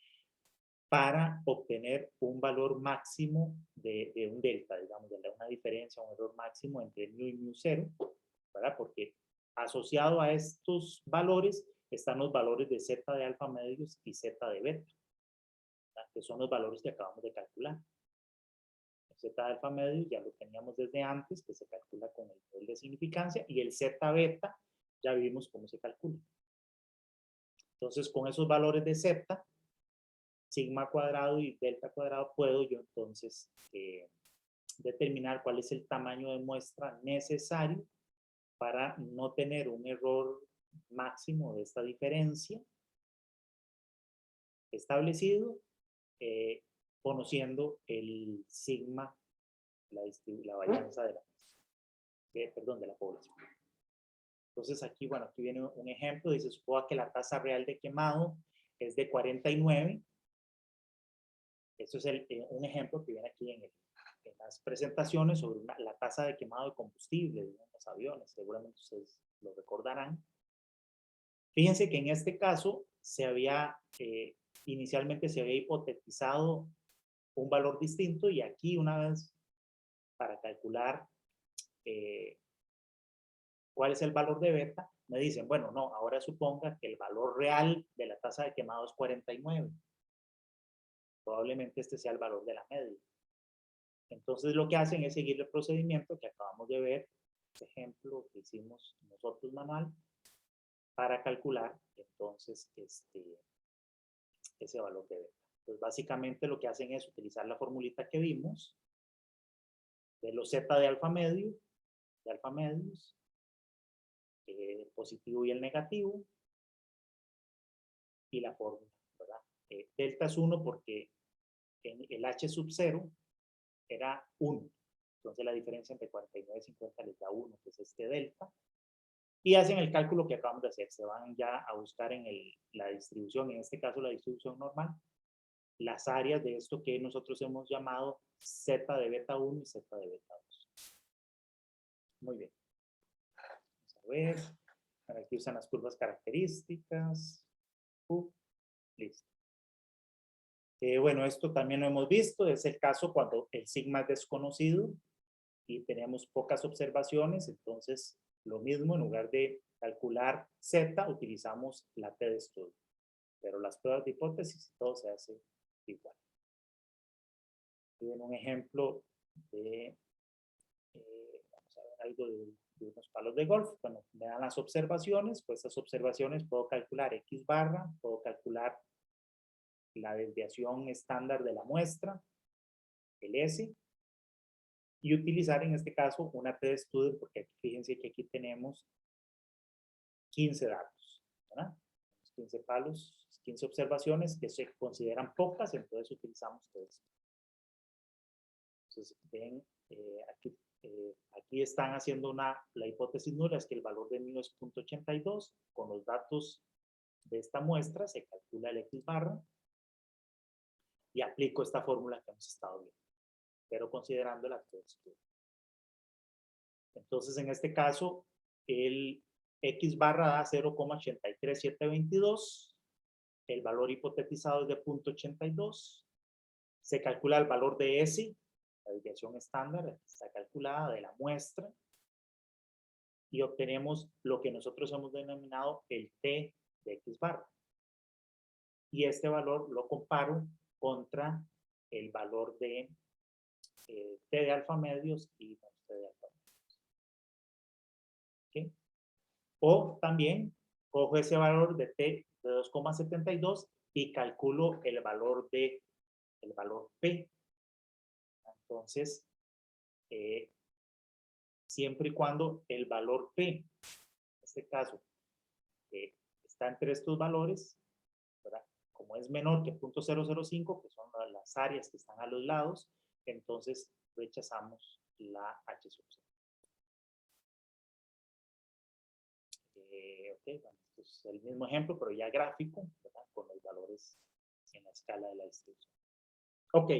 para obtener un valor máximo de un delta, digamos, de una diferencia, un error máximo entre mu y mu 0, ¿verdad? Porque asociado a estos valores están los valores de z de alfa medios y z de beta, ¿verdad? Que son los valores que acabamos de calcular. El z de alfa medios ya lo teníamos desde antes, que se calcula con el nivel de significancia, y el z beta ya vimos cómo se calcula. Entonces, con esos valores de z, sigma cuadrado y delta cuadrado, puedo yo entonces determinar cuál es el tamaño de muestra necesario para no tener un error máximo de esta diferencia establecido, conociendo el sigma, la varianza de de la población. Entonces aquí, bueno, aquí viene un ejemplo, dice, suponga que la tasa real de quemado es de 49. Esto es un ejemplo que viene aquí en las presentaciones sobre la tasa de quemado de combustible de los aviones, seguramente ustedes lo recordarán. Fíjense que en este caso inicialmente se había hipotetizado un valor distinto y aquí una vez para calcular cuál es el valor de beta, me dicen, bueno, no, ahora suponga que el valor real de la tasa de quemado es 49. Probablemente este sea el valor de la media. Entonces lo que hacen es seguir el procedimiento que acabamos de ver, este ejemplo que hicimos nosotros manual, para calcular entonces ese valor de beta. Pues básicamente lo que hacen es utilizar la formulita que vimos de los z de alfa medios, positivo y el negativo, y la fórmula, ¿verdad? Delta es 1 porque en el h sub 0 era 1. Entonces la diferencia entre 49 y 50 les da 1, que es este delta. Y hacen el cálculo que acabamos de hacer. Se van ya a buscar en la distribución, en este caso la distribución normal, las áreas de esto que nosotros hemos llamado z de beta 1 y z de beta 2. Muy bien. Vamos a ver. Aquí usan las curvas características. Listo. Bueno, esto también lo hemos visto. Es el caso cuando el sigma es desconocido y tenemos pocas observaciones. Entonces, lo mismo, en lugar de calcular z, utilizamos la t de estudio. Pero las pruebas de hipótesis, todo se hace igual. Tienen un ejemplo de, vamos a ver algo de unos palos de golf. Bueno, me dan las observaciones, pues esas observaciones puedo calcular x barra, puedo calcular la desviación estándar de la muestra, el S, y utilizar en este caso una t de estudio, porque fíjense que aquí tenemos 15 datos, ¿verdad? 15 palos, 15 observaciones que se consideran pocas, entonces utilizamos t de estudio. Entonces, ven, aquí están haciendo la hipótesis nula, es que el valor de mu es 0.82, con los datos de esta muestra se calcula el x barra, y aplico esta fórmula que hemos estado viendo, pero considerando el acto de estudio. Entonces, en este caso, el X barra da 0,83722, el valor hipotetizado es de 0,82, se calcula el valor de S, la desviación estándar, está calculada de la muestra, y obtenemos lo que nosotros hemos denominado el T de X barra. Y este valor lo comparo contra el valor de T de alfa medios y T de alfa medios. ¿Okay? O también cojo ese valor de T de 2,72 y calculo el valor P. Entonces, siempre y cuando el valor P, en este caso, está entre estos valores, ¿verdad? Como es menor que 0.005, que son las áreas que están a los lados, entonces rechazamos la H sub 0. Ok, bueno, esto es el mismo ejemplo, pero ya gráfico, ¿verdad? Con los valores en la escala de la distribución. Ok,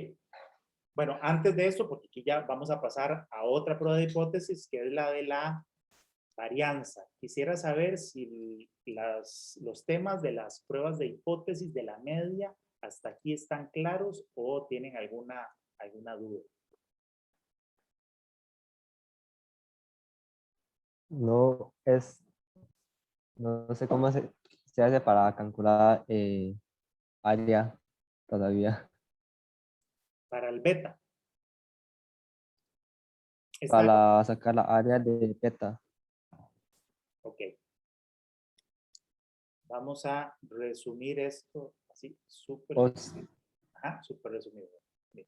bueno, antes de esto, porque aquí ya vamos a pasar a otra prueba de hipótesis, que es la de la varianza. Quisiera saber si los temas de las pruebas de hipótesis de la media hasta aquí están claros o tienen alguna duda. No sé cómo se hace para calcular área todavía. Para el beta. Para sacar la área de beta. Ok. Vamos a resumir esto así, súper resumido. Bien.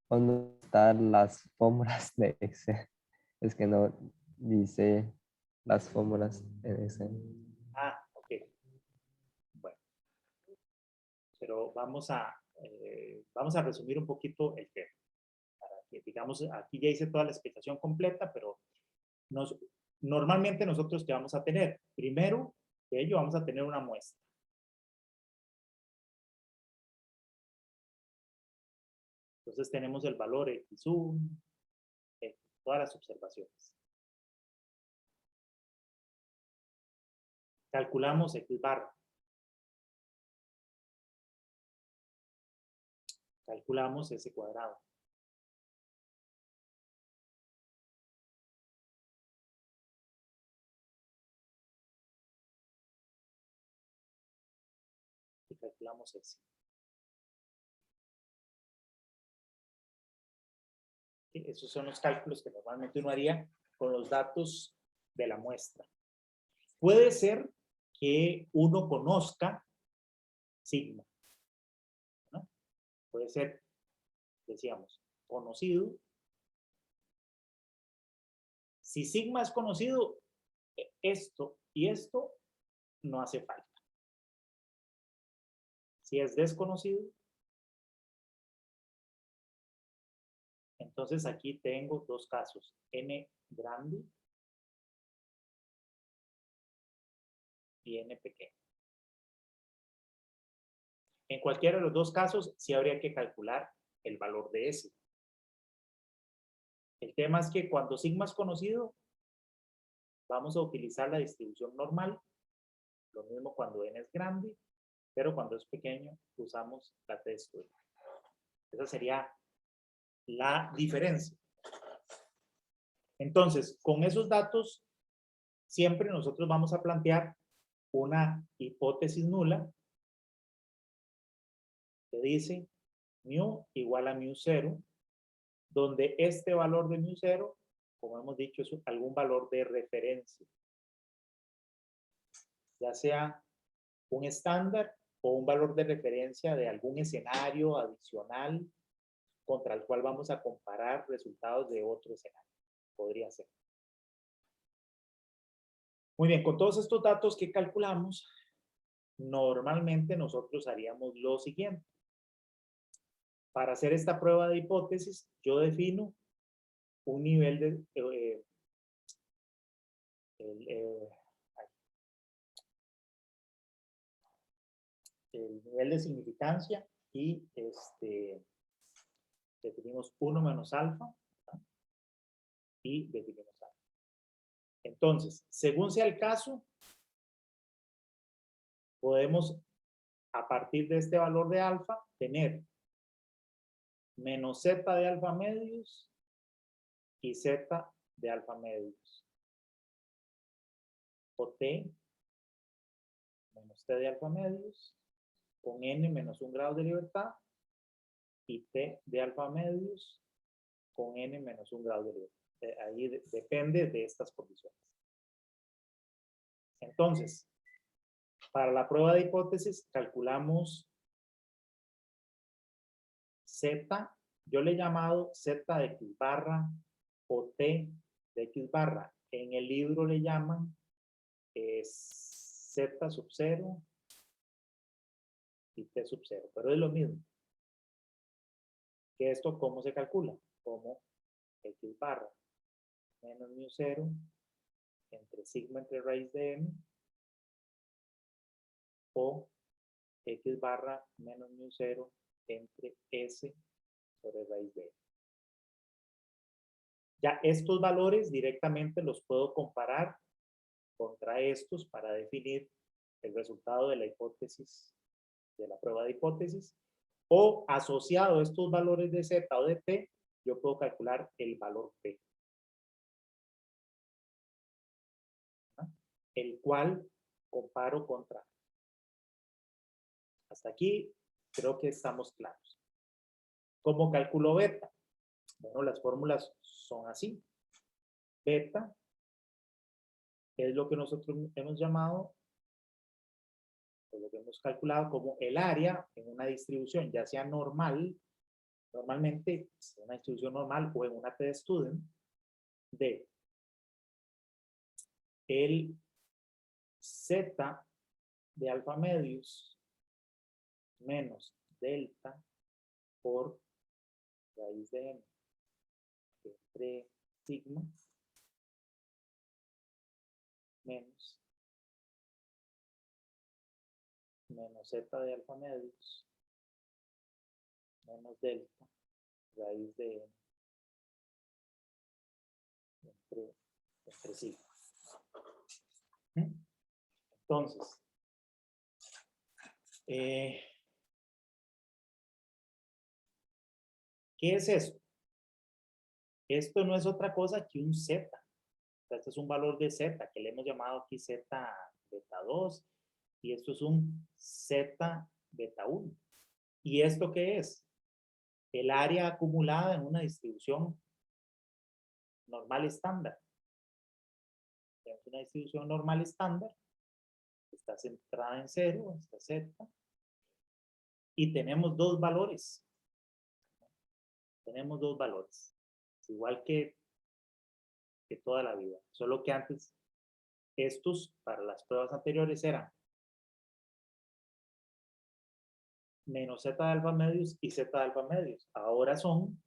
¿Dónde están las fórmulas de Excel? Es que no dice las fórmulas en Excel. Ok. Bueno. Pero vamos a resumir un poquito el tema. Para que, digamos, aquí ya hice toda la explicación completa, pero normalmente nosotros, ¿qué vamos a tener? Primero de ello vamos a tener una muestra. Entonces tenemos el valor X1, todas las observaciones. Calculamos X barra. Calculamos S cuadrado. Y calculamos S. Esos son los cálculos que normalmente uno haría con los datos de la muestra. Puede ser que uno conozca sigma, ¿no? Puede ser, decíamos, conocido. Si sigma es conocido, esto y esto no hace falta. Si es desconocido, entonces aquí tengo dos casos, n grande y n pequeño. En cualquiera de los dos casos, sí habría que calcular el valor de S. El tema es que cuando sigma es conocido, vamos a utilizar la distribución normal, lo mismo cuando n es grande, pero cuando es pequeño usamos la t-square. Esa sería la diferencia. Entonces, con esos datos, siempre nosotros vamos a plantear una hipótesis nula que dice mu igual a mu0, donde este valor de mu0, como hemos dicho, es algún valor de referencia, ya sea un estándar o un valor de referencia de algún escenario adicional contra el cual vamos a comparar resultados de otro escenario. Podría ser. Muy bien, con todos estos datos que calculamos, normalmente nosotros haríamos lo siguiente. Para hacer esta prueba de hipótesis, yo defino un nivel de... el nivel de significancia y definimos 1 menos alfa, ¿verdad? Y definimos alfa. Entonces, según sea el caso, podemos, a partir de este valor de alfa, tener menos z de alfa medios y z de alfa medios. O t menos t de alfa medios con n menos 1 grado de libertad y t de alfa medios con n menos 1 grado de libertad. Ahí depende de estas condiciones. Entonces, para la prueba de hipótesis calculamos z, yo le he llamado z de x barra o t de x barra. En el libro le llaman z sub 0 y t sub 0, pero es lo mismo. ¿Que esto cómo se calcula? Como x barra menos mu 0 entre sigma entre raíz de m o x barra menos mu 0 entre s sobre raíz de m. Ya estos valores directamente los puedo comparar contra estos para definir el resultado de la hipótesis, de la prueba de hipótesis, o asociado a estos valores de z o de t, yo puedo calcular el valor p, ¿no? El cual comparo contra. Hasta aquí creo que estamos claros. ¿Cómo calculo beta? Bueno, las fórmulas son así. Beta es lo que nosotros hemos llamado, o lo que hemos calculado como el área en una distribución, ya sea normal, normalmente en una distribución normal o en una t-student, de el z de alfa medios menos delta por raíz de m entre sigma menos z de alfa medios menos delta raíz de m entre sigma. Entonces, ¿qué es esto? Esto no es otra cosa que un z. Este es un valor de z que le hemos llamado aquí z beta 2 y esto es un z beta 1. ¿Y esto qué es? El área acumulada en una distribución normal estándar. Tenemos una distribución normal estándar, está centrada en 0, esta z, y tenemos dos valores. Tenemos dos valores, igual que toda la vida, solo que antes estos para las pruebas anteriores eran menos z de alfa medios y z de alfa medios. Ahora son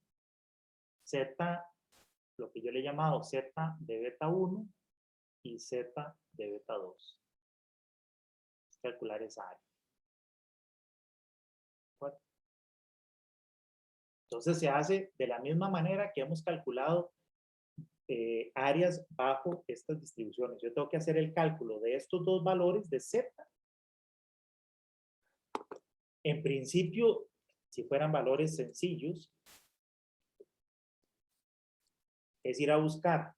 z, lo que yo le he llamado z de beta 1 y z de beta 2. Es calcular esa área. Bueno, entonces se hace de la misma manera que hemos calculado áreas bajo estas distribuciones. Yo tengo que hacer el cálculo de estos dos valores de z. En principio, si fueran valores sencillos, es ir a buscar.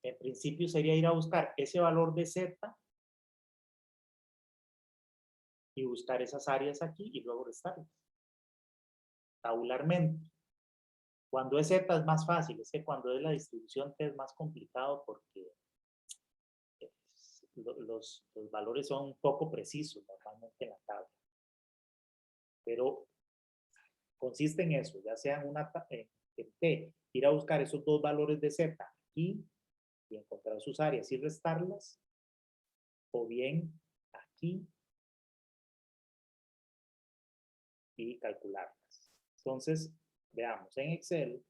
En principio sería ir a buscar ese valor de z y buscar esas áreas aquí y luego restarlas. Tabularmente. Cuando es z es más fácil, es que cuando es la distribución t es más complicado porque los valores son poco precisos normalmente en la tabla. Pero consiste en eso, ya sea en t, ir a buscar esos dos valores de z aquí y encontrar sus áreas y restarlas, o bien aquí y calcularlas. Entonces, veamos, en Excel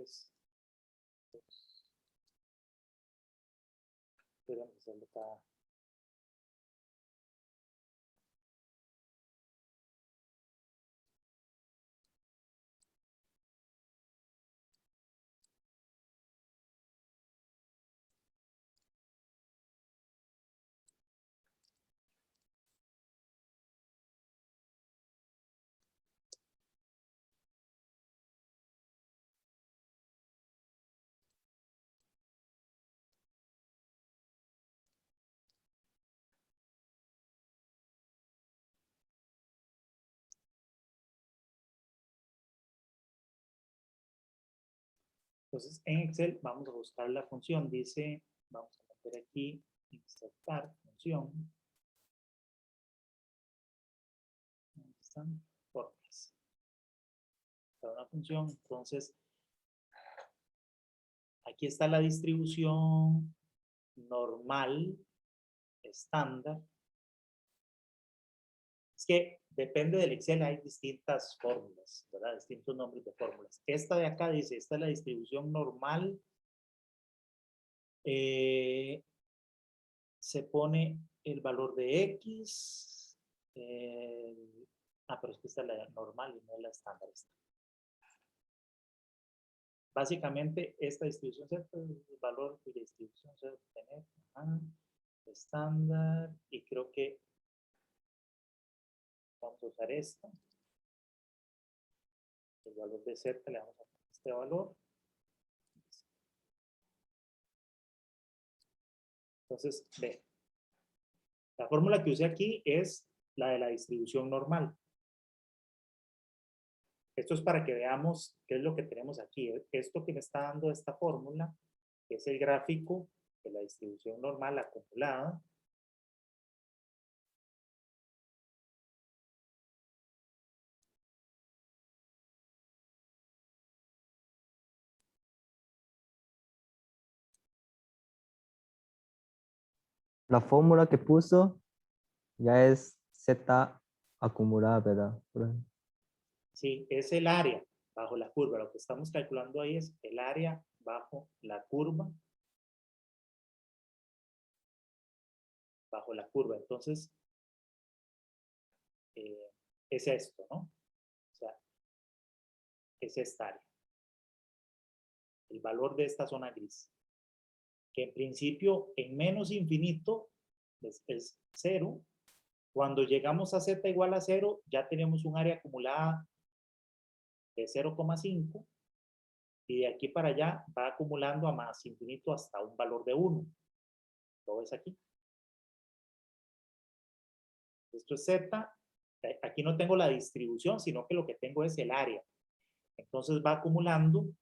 3, 2. Podríamos hacerlo cada. Entonces, en Excel vamos a buscar la función. Dice, vamos a meter aquí, insertar función. ¿Dónde están? Fórmulas. Para una función, entonces, aquí está la distribución normal, estándar. Es que depende del Excel, hay distintas fórmulas, ¿verdad? Distintos nombres de fórmulas. Esta de acá dice, esta es la distribución normal. Se pone el valor de X. Pero es que esta es la normal y no es la estándar. Básicamente, esta distribución Z es el valor de distribución Z tener estándar, y creo que vamos a usar esta. El valor de Z le vamos a poner este valor. Entonces, ve. La fórmula que usé aquí es la de la distribución normal. Esto es para que veamos qué es lo que tenemos aquí. Esto que me está dando esta fórmula es el gráfico de la distribución normal acumulada. La fórmula que puso ya es Z acumulada, ¿verdad? Sí, es el área bajo la curva. Lo que estamos calculando ahí es el área bajo la curva. Bajo la curva. Entonces, es esto, ¿no? O sea, es esta área. El valor de esta zona gris. Que en principio, en menos infinito, es 0. Cuando llegamos a z igual a 0, ya tenemos un área acumulada de 0,5. Y de aquí para allá va acumulando a más infinito hasta un valor de 1. ¿Lo ves aquí? Esto es z. Aquí no tengo la distribución, sino que lo que tengo es el área. Entonces va acumulando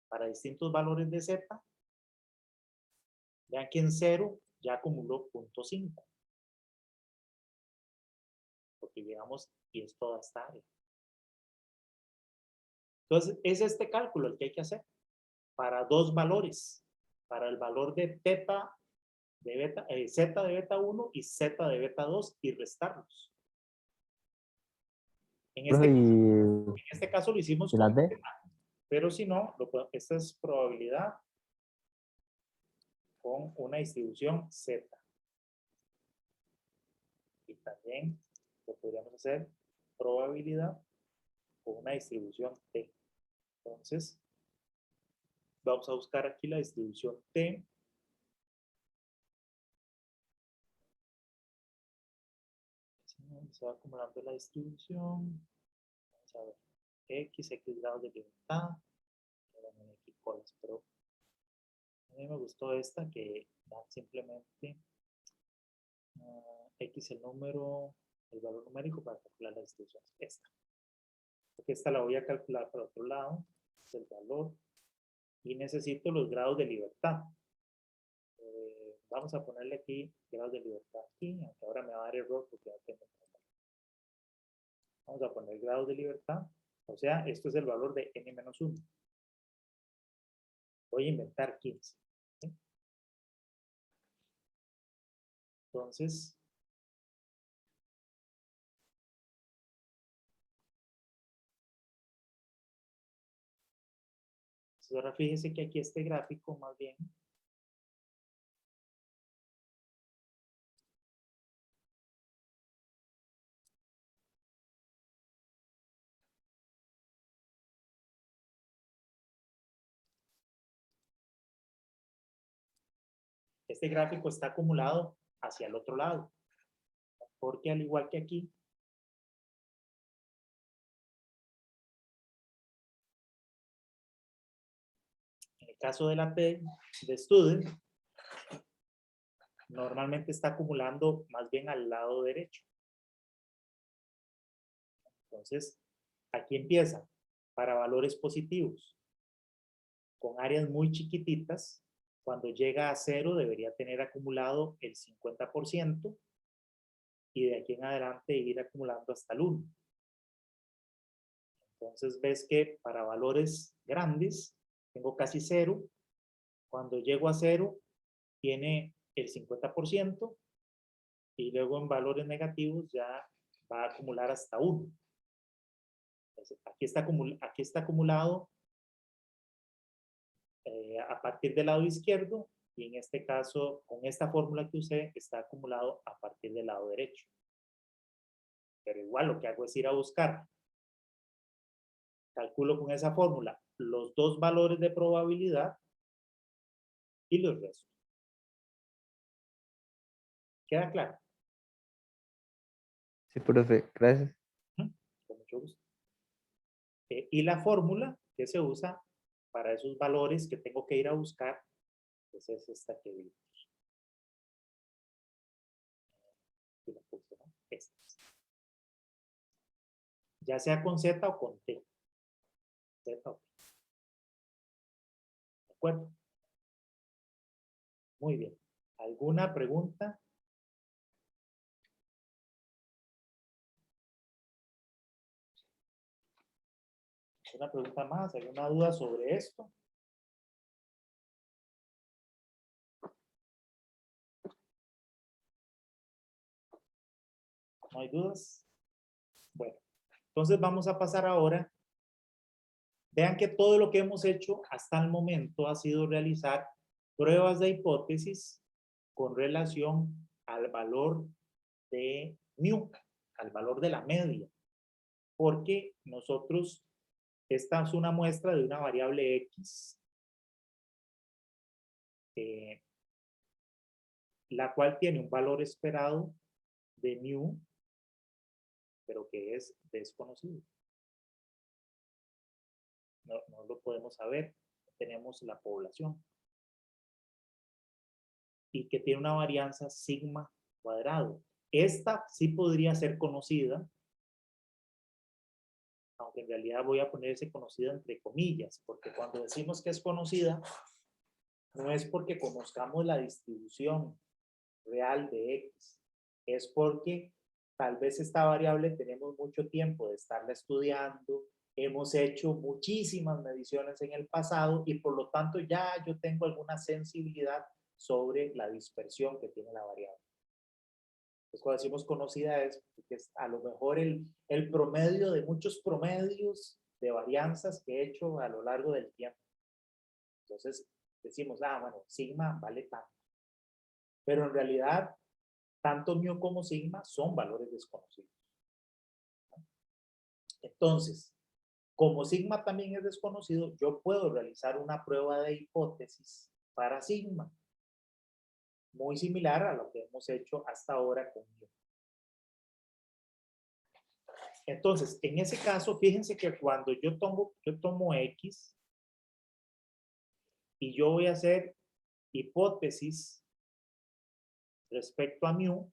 para distintos valores de z. Vean que en 0 ya acumuló 0.5. Porque llegamos y es toda esta área. Entonces, es este cálculo el que hay que hacer para dos valores. Para el valor de teta de beta, z de beta 1 y z de beta 2 y restarlos. En este caso lo hicimos ¿Y con la D? pero si no, esta es probabilidad con una distribución z. Y también lo podríamos hacer probabilidad con una distribución t. Entonces, vamos a buscar aquí la distribución t. Se va acumulando la distribución. Vamos a ver. X grados de libertad. X colas, pero a mí me gustó esta que da simplemente X el número, el valor numérico para calcular la distribución. Esta. Porque esta la voy a calcular para otro lado. Es el valor. Y necesito los grados de libertad. Vamos a ponerle aquí grados de libertad aquí, aunque ahora me va a dar error porque ya tengo. Vamos a poner grados de libertad. O sea, esto es el valor de n-1. Voy a inventar 15. ¿Sí? Entonces, ahora fíjese que aquí este gráfico más bien este gráfico está acumulado hacia el otro lado, porque al igual que aquí, en el caso de la T de student, normalmente está acumulando más bien al lado derecho. Entonces, aquí empieza para valores positivos, con áreas muy chiquititas. Cuando llega a 0 debería tener acumulado el 50% y de aquí en adelante ir acumulando hasta el 1. Entonces ves que para valores grandes tengo casi 0. Cuando llego a 0 tiene el 50% y luego en valores negativos ya va a acumular hasta 1. Entonces, aquí está acumulado a partir del lado izquierdo y en este caso, con esta fórmula que usé, está acumulado a partir del lado derecho. Pero igual lo que hago es ir a buscar, calculo con esa fórmula los dos valores de probabilidad y los resto. ¿Queda claro? Sí, profe, gracias. Con mucho gusto. Y la fórmula que se usa para esos valores que tengo que ir a buscar, pues es esta que vimos. Esta. Ya sea con Z o con T. Z o T. ¿De acuerdo? Muy bien. ¿Alguna pregunta? ¿Alguna pregunta más? ¿Alguna duda sobre esto? ¿No hay dudas? Bueno, entonces vamos a pasar ahora. Vean que todo lo que hemos hecho hasta el momento ha sido realizar pruebas de hipótesis con relación al valor de mu, al valor de la media, porque nosotros, esta es una muestra de una variable x, la cual tiene un valor esperado de mu, pero que es desconocido. No lo podemos saber, tenemos la población. Y que tiene una varianza sigma cuadrado. Esta sí podría ser conocida, aunque en realidad voy a ponerse conocida entre comillas, porque cuando decimos que es conocida, no es porque conozcamos la distribución real de X, es porque tal vez esta variable tenemos mucho tiempo de estarla estudiando, hemos hecho muchísimas mediciones en el pasado y por lo tanto ya yo tengo alguna sensibilidad sobre la dispersión que tiene la variable. Pues cuando decimos conocida es porque es a lo mejor el promedio de muchos promedios de varianzas que he hecho a lo largo del tiempo. Entonces decimos, bueno, sigma vale tanto. Pero en realidad, tanto mu como sigma son valores desconocidos. Entonces, como sigma también es desconocido, yo puedo realizar una prueba de hipótesis para sigma, muy similar a lo que hemos hecho hasta ahora con mu. Entonces, en ese caso, fíjense que cuando yo tomo X y yo voy a hacer hipótesis respecto a mu,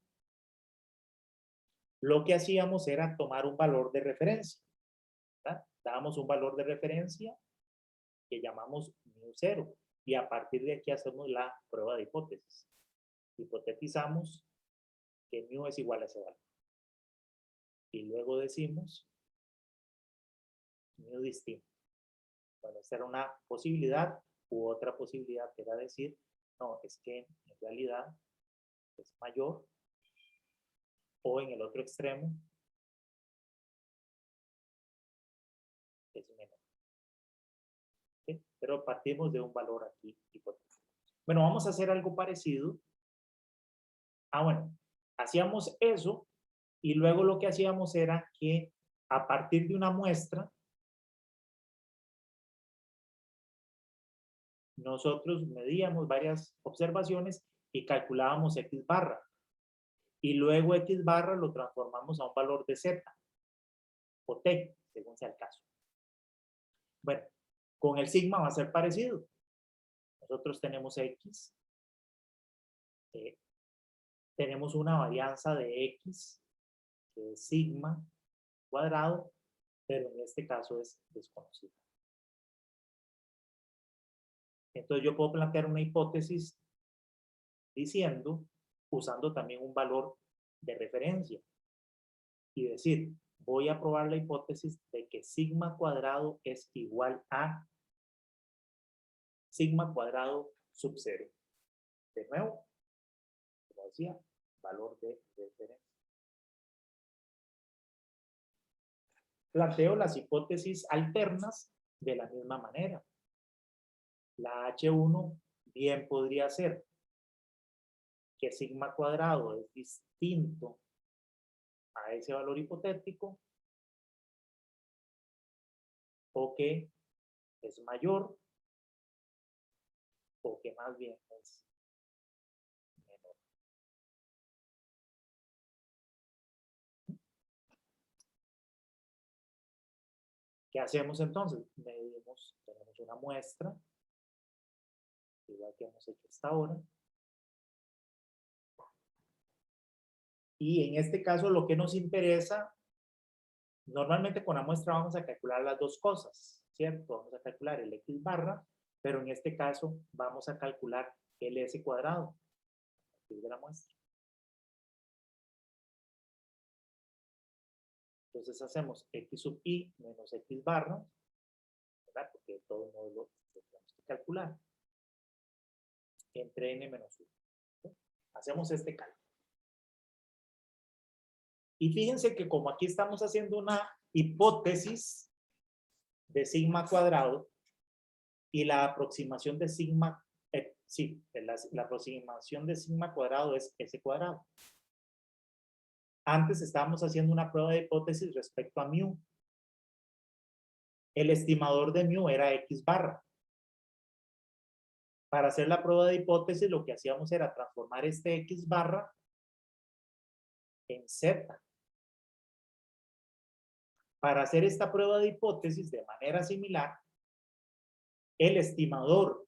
lo que hacíamos era tomar un valor de referencia. ¿Verdad? Dábamos un valor de referencia que llamamos mu0 y a partir de aquí hacemos la prueba de hipótesis. Hipotetizamos que mu es igual a ese valor. Y luego decimos mu distinto. Bueno, esta era una posibilidad u otra posibilidad que era decir, no, es que en realidad es mayor o en el otro extremo es menor. ¿Sí? pero partimos de un valor aquí hipotético. Bueno, vamos a hacer algo parecido. Bueno, hacíamos eso y luego lo que hacíamos era que a partir de una muestra, nosotros medíamos varias observaciones y calculábamos X barra. Y luego X barra lo transformamos a un valor de Z o T, según sea el caso. Bueno, con el sigma va a ser parecido. Nosotros tenemos X, tenemos una varianza de X, que es sigma cuadrado, pero en este caso es desconocida. Entonces yo puedo plantear una hipótesis diciendo, usando también un valor de referencia y decir, voy a probar la hipótesis de que sigma cuadrado es igual a sigma cuadrado sub 0. De nuevo, como decía, valor de referencia. Planteo las hipótesis alternas de la misma manera. La H1 bien podría ser que sigma cuadrado es distinto a ese valor hipotético o que es mayor o que más bien es menor. ¿Qué hacemos entonces? Medimos, tenemos una muestra, igual que hemos hecho hasta ahora. Y en este caso lo que nos interesa, normalmente con la muestra vamos a calcular las dos cosas, ¿cierto? Vamos a calcular el X barra, pero en este caso vamos a calcular el S cuadrado a partir de la muestra. Entonces hacemos X sub I menos X barra, ¿verdad? Porque todo módulo lo tenemos que calcular, entre N menos 1. ¿Sí? Hacemos este cálculo. Y fíjense que como aquí estamos haciendo una hipótesis de sigma cuadrado y la aproximación de sigma, la aproximación de sigma cuadrado es S cuadrado. Antes estábamos haciendo una prueba de hipótesis respecto a mu. El estimador de mu era X barra. Para hacer la prueba de hipótesis lo que hacíamos era transformar este X barra en Z. Para hacer esta prueba de hipótesis de manera similar, el estimador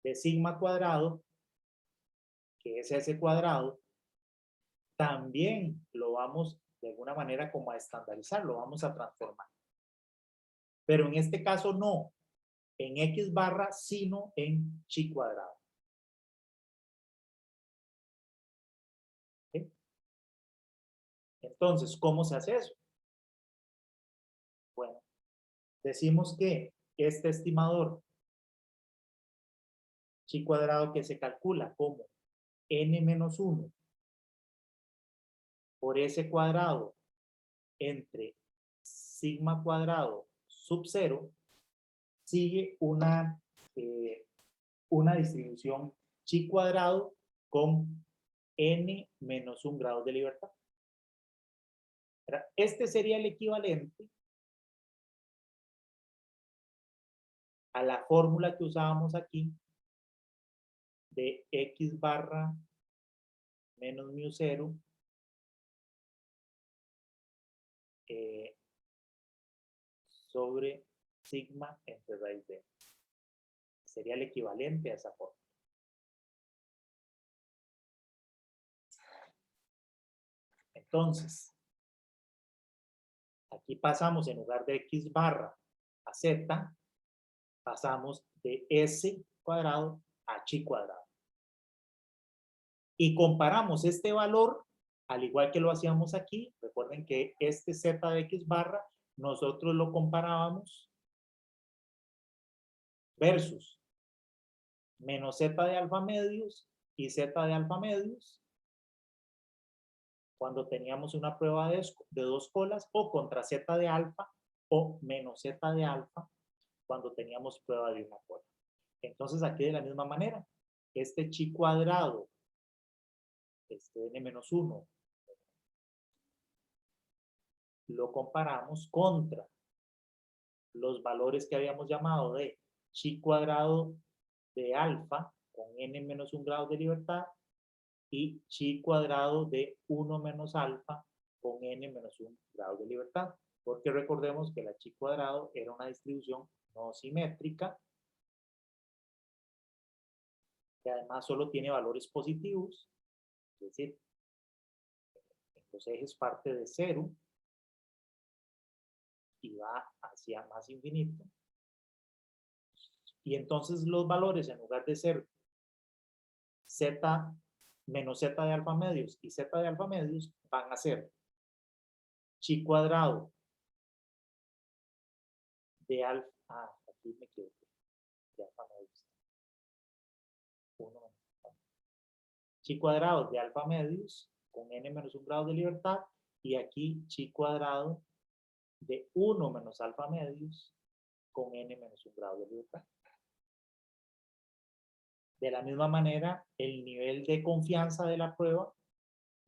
de sigma cuadrado, que es S cuadrado, también lo vamos de alguna manera como a estandarizar, lo vamos a transformar. Pero en este caso no en X barra, sino en chi cuadrado. ¿Sí? Entonces, ¿cómo se hace eso? Bueno, decimos que este estimador chi cuadrado que se calcula como n menos 1 por S cuadrado entre sigma cuadrado sub 0 sigue una distribución chi cuadrado con n menos 1 grados de libertad. Este sería el equivalente a la fórmula que usábamos aquí de X barra menos mu 0 sobre sigma entre raíz de n. Sería el equivalente a esa fórmula. Entonces, aquí pasamos en lugar de X barra a Z, pasamos de S cuadrado a chi cuadrado. Y comparamos este valor, al igual que lo hacíamos aquí. Recuerden que este Z de X barra, nosotros lo comparábamos versus menos Z de alfa medios y Z de alfa medios cuando teníamos una prueba de 2 colas, o contra Z de alfa o menos Z de alfa cuando teníamos prueba de una cola. Entonces aquí de la misma manera, este chi cuadrado, este n-1, lo comparamos contra los valores que habíamos llamado de chi cuadrado de alfa con n-1 grados de libertad y chi cuadrado de 1 menos alfa con n-1 grados de libertad. Porque recordemos que la chi cuadrado era una distribución no simétrica que además solo tiene valores positivos, es decir, los ejes parte de 0 y va hacia más infinito. Y entonces los valores, en lugar de ser z menos z de alfa medios y z de alfa medios, van a ser chi cuadrado de alfa, aquí me equivoqué, de alfa medios. 1 chi cuadrado de alfa medios con n menos 1 grado de libertad y aquí chi cuadrado de 1 menos alfa medios con n menos 1 grado de libertad. De la misma manera, el nivel de confianza de la prueba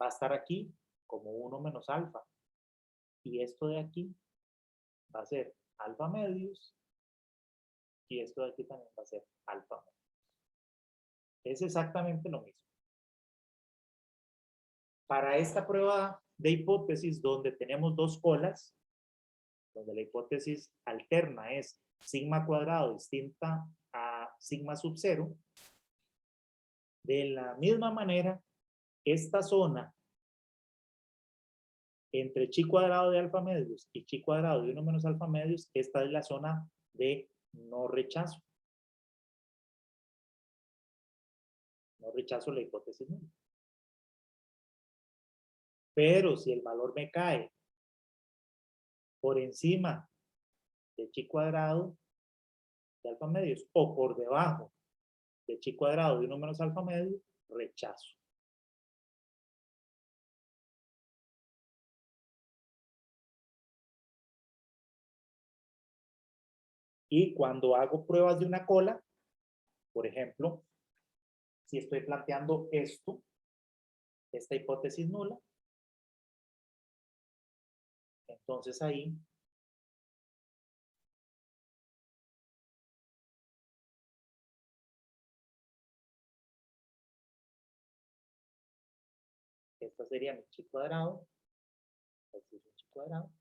va a estar aquí como 1 menos alfa. Y esto de aquí va a ser alfa medios y esto de aquí también va a ser alfa medios. Es exactamente lo mismo. Para esta prueba de hipótesis donde tenemos dos colas, donde la hipótesis alterna es sigma cuadrado distinta a sigma sub 0, de la misma manera, esta zona entre chi cuadrado de alfa medios y chi cuadrado de 1 menos alfa medios, esta es la zona de no rechazo. No rechazo la hipótesis nula. Pero si el valor me cae por encima de chi cuadrado de alfa medios o por debajo de chi cuadrado de 1 menos alfa medios, rechazo. Y cuando hago pruebas de una cola, por ejemplo, si estoy planteando esto, esta hipótesis nula, entonces ahí esta sería mi chi cuadrado, este es un chi cuadrado.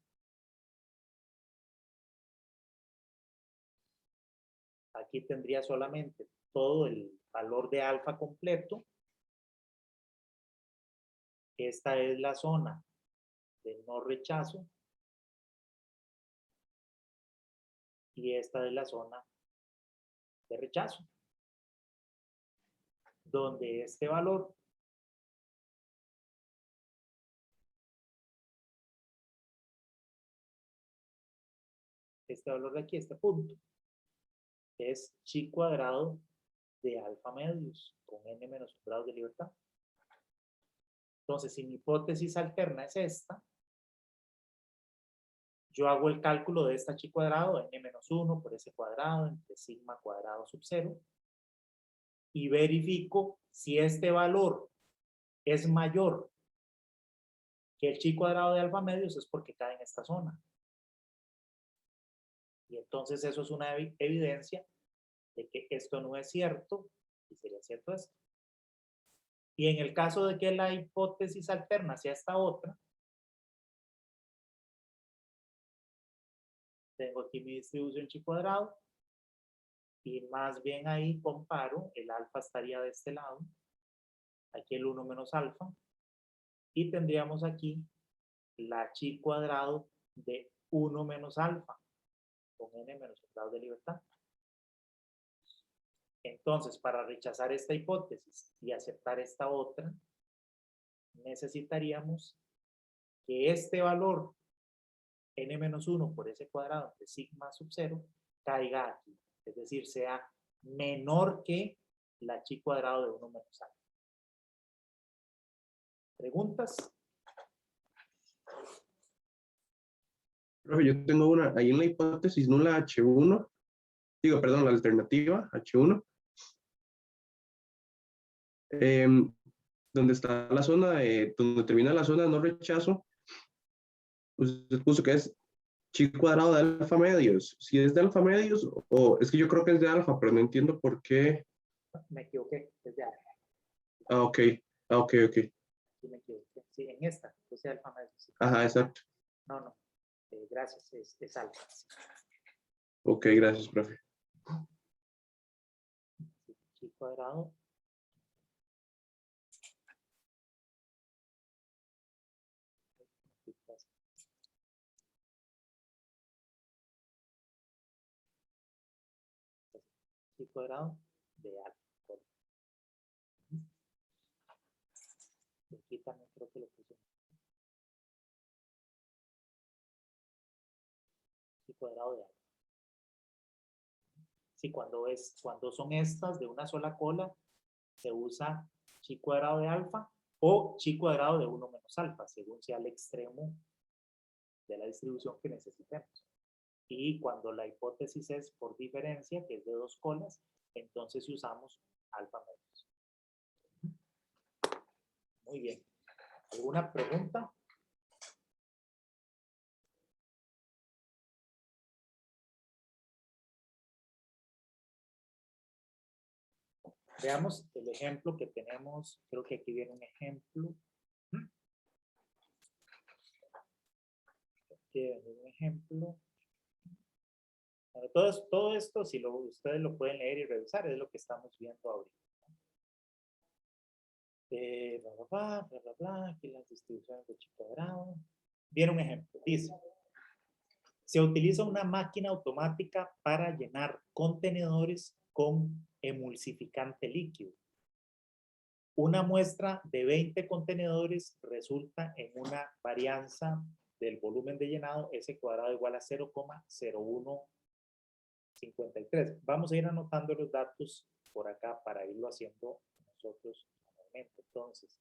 Aquí tendría solamente todo el valor de alfa completo. Esta es la zona de no rechazo. Y esta es la zona de rechazo. Donde este valor de aquí, este punto, es chi cuadrado de alfa medios con n menos 1 grados de libertad. Entonces, si mi hipótesis alterna es esta, yo hago el cálculo de esta chi cuadrado, n menos 1 por ese cuadrado entre sigma cuadrado sub 0, y verifico si este valor es mayor que el chi cuadrado de alfa medios, es porque cae en esta zona. Y entonces eso es una evidencia de que esto no es cierto y sería cierto esto. Y en el caso de que la hipótesis alterna sea esta otra, tengo aquí mi distribución chi cuadrado y más bien ahí comparo, el alfa estaría de este lado, aquí el 1 menos alfa, y tendríamos aquí la chi cuadrado de 1 menos alfa con n menos 1 grado de libertad. Entonces, para rechazar esta hipótesis y aceptar esta otra, necesitaríamos que este valor n-1 por ese cuadrado de sigma sub 0 caiga aquí, es decir, sea menor que la chi cuadrado de 1 menos alfa. ¿Preguntas? Profe, yo tengo una, ahí en la hipótesis nula H1, digo, perdón, la alternativa, H1, donde está la zona, donde termina la zona de no rechazo, usted puso que es chi cuadrado de alfa medios. Si es de alfa medios, o es que yo creo que es de alfa, pero no entiendo por qué. Me equivoqué, es de alfa. Ah, ok. Ah, ok, ok. Sí, me equivoqué. Sí, en esta, es de alfa medio. Sí. Ajá, exacto. No, no. Gracias, es alfa. Sí. Ok, gracias, profe. Sí, chi cuadrado. Chi cuadrado de alfa. Aquí también creo que lo puse. Chi cuadrado de alfa. Sí, cuando son estas de una sola cola, se usa chi cuadrado de alfa o chi cuadrado de 1 menos alfa, según sea el extremo de la distribución que necesitemos. Y cuando la hipótesis es por diferencia, que es de 2 colas, entonces si usamos alfa medios. Muy bien. ¿Alguna pregunta? Veamos el ejemplo que tenemos. Creo que aquí viene un ejemplo. Aquí viene un ejemplo. Bueno, todo esto, si ustedes lo pueden leer y revisar, es lo que estamos viendo ahorita. Aquí las distribuciones de chi cuadrado. Viene un ejemplo. Dice, se utiliza una máquina automática para llenar contenedores con emulsificante líquido. Una muestra de 20 contenedores resulta en una varianza del volumen de llenado S cuadrado igual a 0,0153. Vamos a ir anotando los datos por acá para irlo haciendo nosotros manualmente. Entonces,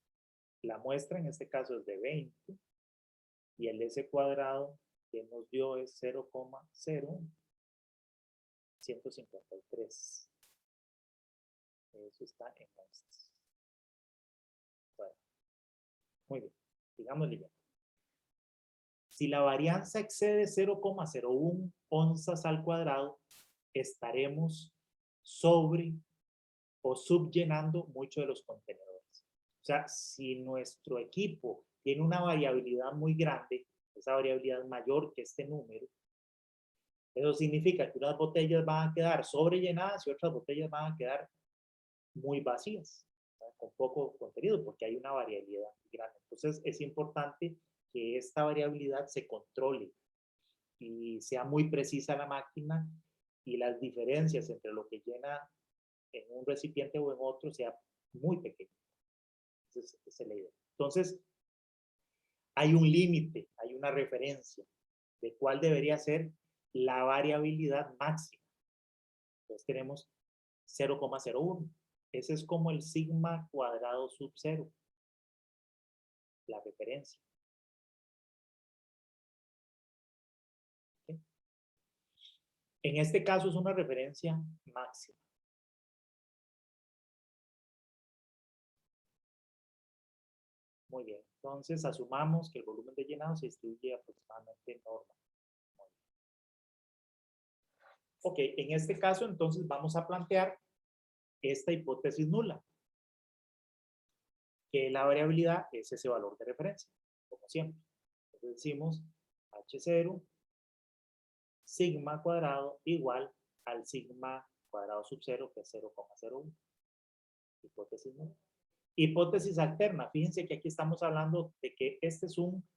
la muestra en este caso es de 20 y el S cuadrado que nos dio es 0,0153. Eso está en muestras. Bueno, muy bien. Digámosle ya. Si la varianza excede 0,01 onzas al cuadrado, estaremos sobre o subllenando mucho de los contenedores. O sea, si nuestro equipo tiene una variabilidad muy grande, esa variabilidad mayor que este número, eso significa que unas botellas van a quedar sobrellenadas y otras botellas van a quedar muy vacías, ¿no? Con poco contenido, porque hay una variabilidad muy grande. Entonces, es importante que esta variabilidad se controle y sea muy precisa la máquina y las diferencias entre lo que llena en un recipiente o en otro sea muy pequeña. Esa es la idea. Entonces, hay un límite, hay una referencia de cuál debería ser la variabilidad máxima. Entonces tenemos 0,01. Ese es como el sigma cuadrado sub 0, la referencia. ¿Okay? En este caso es una referencia máxima. Muy bien. Entonces asumamos que el volumen de llenado se distribuye aproximadamente normal. Ok, en este caso entonces vamos a plantear esta hipótesis nula, que la variabilidad es ese valor de referencia, como siempre. Entonces decimos H0 sigma cuadrado igual al sigma cuadrado sub 0, que es 0,01. Hipótesis nula. Hipótesis alterna. Fíjense que aquí estamos hablando de que este es un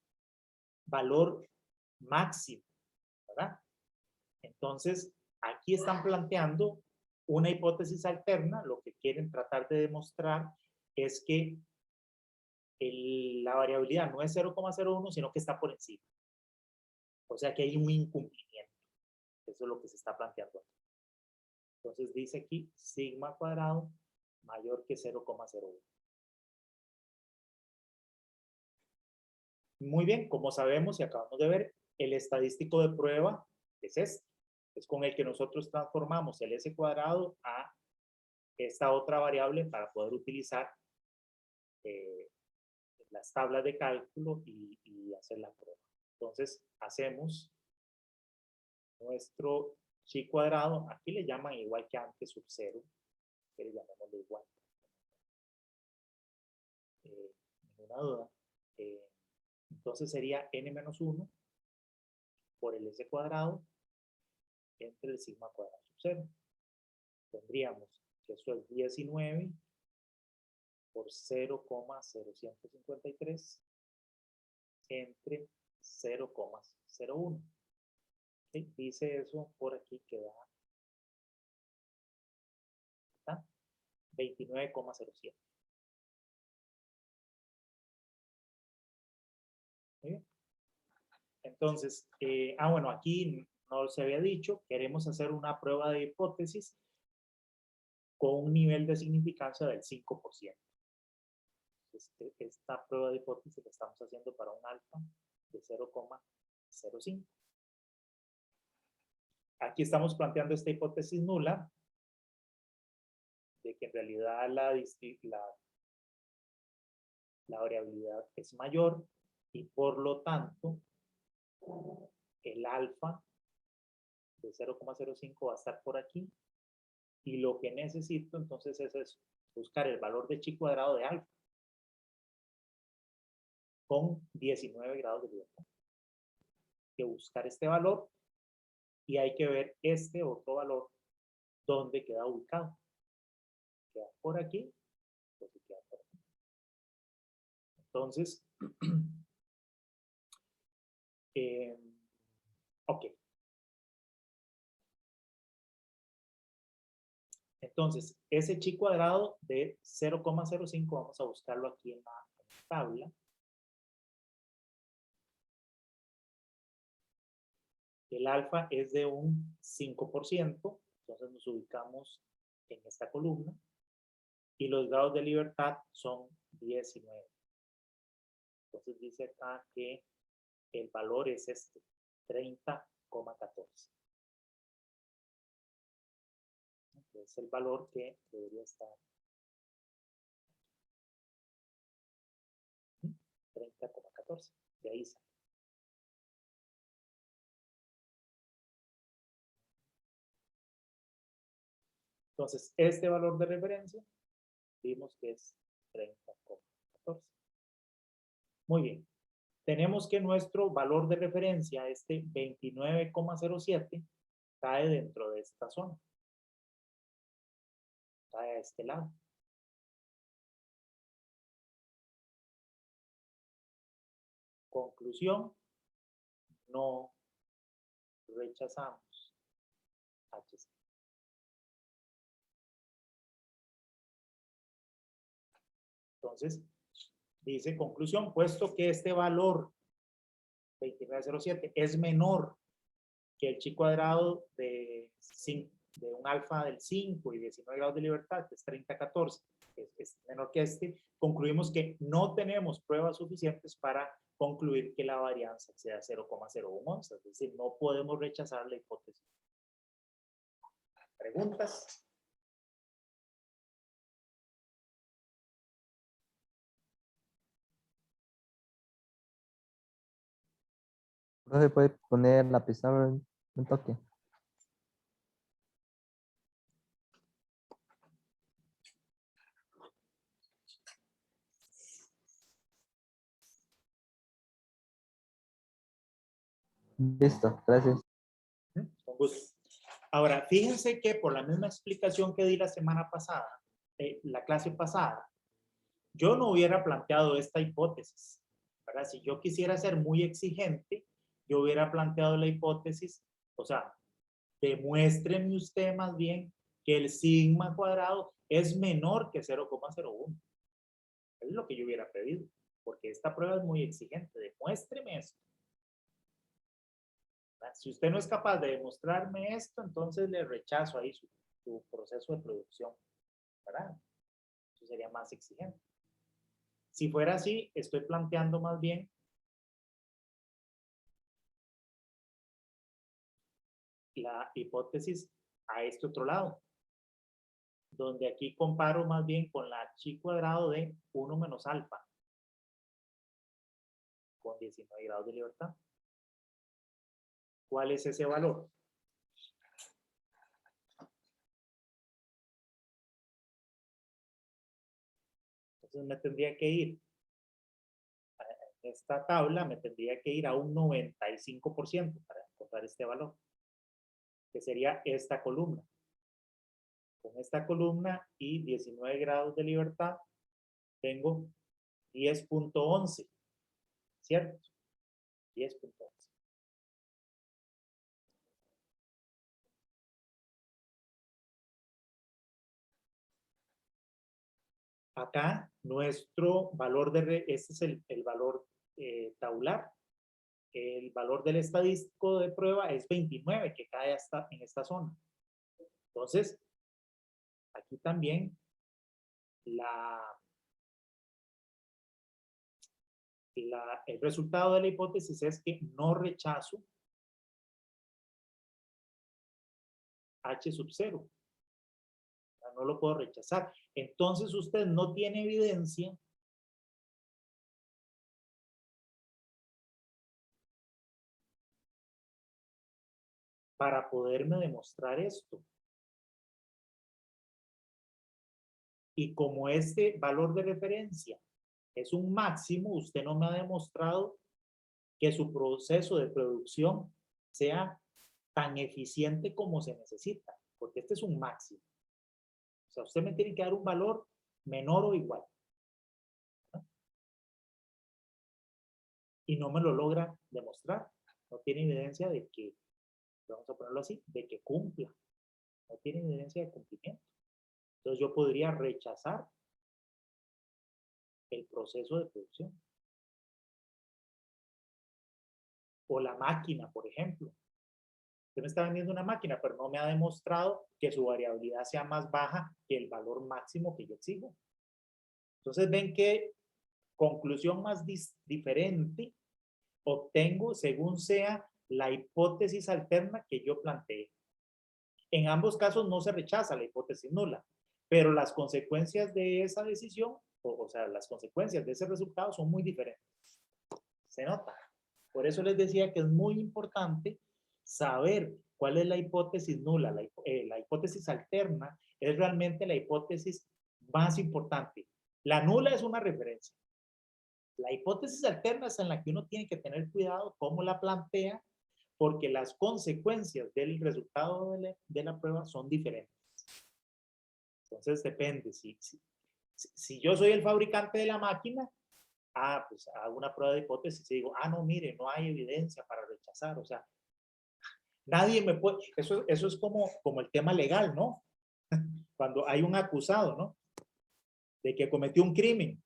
valor máximo, ¿verdad? Entonces, aquí están planteando una hipótesis alterna. Lo que quieren tratar de demostrar es que la variabilidad no es 0,01, sino que está por encima. O sea que hay un incumplimiento. Eso es lo que se está planteando. Entonces dice aquí sigma cuadrado mayor que 0,01. Muy bien, como sabemos y acabamos de ver, el estadístico de prueba es este. Es con el que nosotros transformamos el S cuadrado a esta otra variable para poder utilizar las tablas de cálculo y hacer la prueba. Entonces, hacemos nuestro chi cuadrado, aquí le llaman igual que antes sub 0, que le llamamos igual. Ninguna duda. Entonces sería n menos 1 por el s cuadrado entre el sigma cuadrado sub 0. Tendríamos que eso es 19 por 0,0153 entre 0,01. ¿Sí? Dice eso por aquí que da 29,07. Muy bien. Entonces, bueno, aquí no se había dicho, queremos hacer una prueba de hipótesis con un nivel de significancia del 5%. Esta prueba de hipótesis la estamos haciendo para un alfa de 0,05. Aquí estamos planteando esta hipótesis nula de que en realidad la variabilidad es mayor y por lo tanto el alfa de 0,05 va a estar por aquí y lo que necesito entonces es buscar el valor de chi cuadrado de alfa con 19 grados de libertad. Hay que buscar este valor y hay que ver este otro valor dónde queda ubicado. Queda por aquí, pues queda por aquí. Entonces, ok. Entonces, ese chi cuadrado de 0,05 vamos a buscarlo aquí en la tabla. El alfa es de un 5%, entonces nos ubicamos en esta columna. Y los grados de libertad son 19. Entonces dice acá que el valor es este, 30,14. Es el valor que debería estar. 30,14. De ahí sale. Entonces, este valor de referencia, vimos que es 30,14. Muy bien. Tenemos que nuestro valor de referencia, este 29,07, cae dentro de esta zona. Cae a este lado. Conclusión, no rechazamos HC. Entonces, dice conclusión, puesto que este valor 29,07 es menor que el chi cuadrado de un alfa del 5 y 19 grados de libertad, que es 30,14, es menor que este, concluimos que no tenemos pruebas suficientes para concluir que la varianza sea 0,0111, es decir, no podemos rechazar la hipótesis. ¿Preguntas? No se puede poner la pizarra en un toque. Listo, gracias. Con gusto. Ahora, fíjense que por la misma explicación que di la semana pasada, la clase pasada, yo no hubiera planteado esta hipótesis, ¿verdad? Si yo quisiera ser muy exigente, yo hubiera planteado la hipótesis, o sea, demuéstreme usted más bien que el sigma cuadrado es menor que 0,01. Es lo que yo hubiera pedido, porque esta prueba es muy exigente. Demuéstreme esto. Si usted no es capaz de demostrarme esto, entonces le rechazo ahí su proceso de producción, ¿verdad? Eso sería más exigente. Si fuera así, estoy planteando más bien la hipótesis a este otro lado, donde aquí comparo más bien con la chi cuadrado de 1 menos alfa, con 19 grados de libertad. ¿Cuál es ese valor? Entonces me tendría que ir a esta tabla, me tendría que ir a un 95% para encontrar este valor, que sería esta columna. Con esta columna y 19 grados de libertad, tengo 10.11, ¿cierto? 10.11. Acá nuestro valor este es el valor tabular. El valor del estadístico de prueba es 29, que cae hasta en esta zona. Entonces, aquí también el resultado de la hipótesis es que no rechazo H sub 0. No lo puedo rechazar. Entonces usted no tiene evidencia para poderme demostrar esto. Y como este valor de referencia es un máximo, usted no me ha demostrado que su proceso de producción sea tan eficiente como se necesita, porque este es un máximo. O sea, usted me tiene que dar un valor menor o igual, ¿no? Y no me lo logra demostrar. No tiene evidencia de que, vamos a ponerlo así, de que cumpla. No tiene evidencia de cumplimiento. Entonces yo podría rechazar el proceso de producción. O la máquina, por ejemplo. Usted me está vendiendo una máquina, pero no me ha demostrado que su variabilidad sea más baja que el valor máximo que yo exijo. Entonces ven que conclusión más diferente obtengo según sea la hipótesis alterna que yo planteé. En ambos casos no se rechaza la hipótesis nula, pero las consecuencias de esa decisión, o sea, las consecuencias de ese resultado son muy diferentes. Se nota. Por eso les decía que es muy importante saber cuál es la hipótesis nula. La hipótesis alterna es realmente la hipótesis más importante. La nula es una referencia. La hipótesis alterna es en la que uno tiene que tener cuidado cómo la plantea, porque las consecuencias del resultado de la prueba son diferentes. Entonces depende. Si yo soy el fabricante de la máquina, pues hago una prueba de hipótesis y digo, no, mire, no hay evidencia para rechazar. O sea, nadie me puede, eso es como el tema legal, ¿no? Cuando hay un acusado, ¿no? De que cometió un crimen.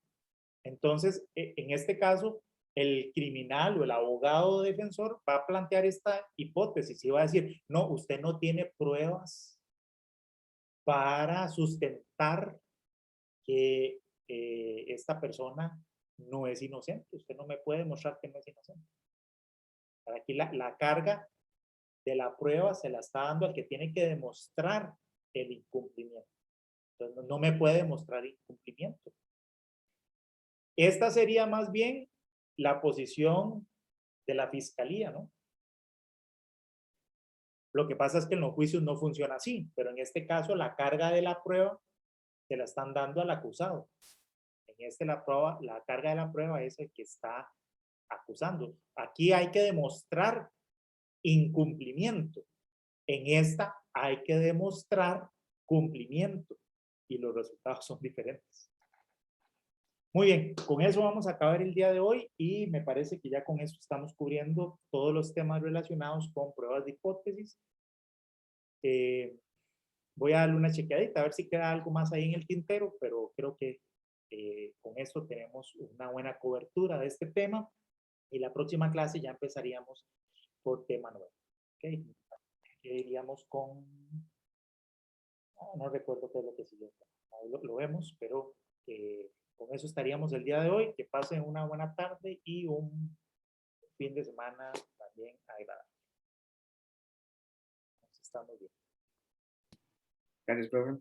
Entonces, en este caso, el criminal o el abogado defensor va a plantear esta hipótesis y va a decir, no, usted no tiene pruebas para sustentar que esta persona no es inocente. Usted no me puede demostrar que no es inocente. Aquí la carga de la prueba se la está dando al que tiene que demostrar el incumplimiento. Entonces, no me puede demostrar incumplimiento. Esta sería más bien la posición de la fiscalía, ¿no? Lo que pasa es que en los juicios no funciona así, pero en este caso la carga de la prueba se la están dando al acusado. En la carga de la prueba es el que está acusando. Aquí hay que demostrar incumplimiento. En esta hay que demostrar cumplimiento y los resultados son diferentes. Muy bien, con eso vamos a acabar el día de hoy y me parece que ya con eso estamos cubriendo todos los temas relacionados con pruebas de hipótesis. Voy a darle una chequeadita a ver si queda algo más ahí en el tintero, pero creo que con esto tenemos una buena cobertura de este tema y la próxima clase ya empezaríamos por tema nuevo. ¿Okay? Iríamos con... no recuerdo qué es lo que sigue. Ahí lo vemos, pero con eso estaríamos el día de hoy. Que pasen una buena tarde y un fin de semana también agradable. estamos bien. Gracias, profe.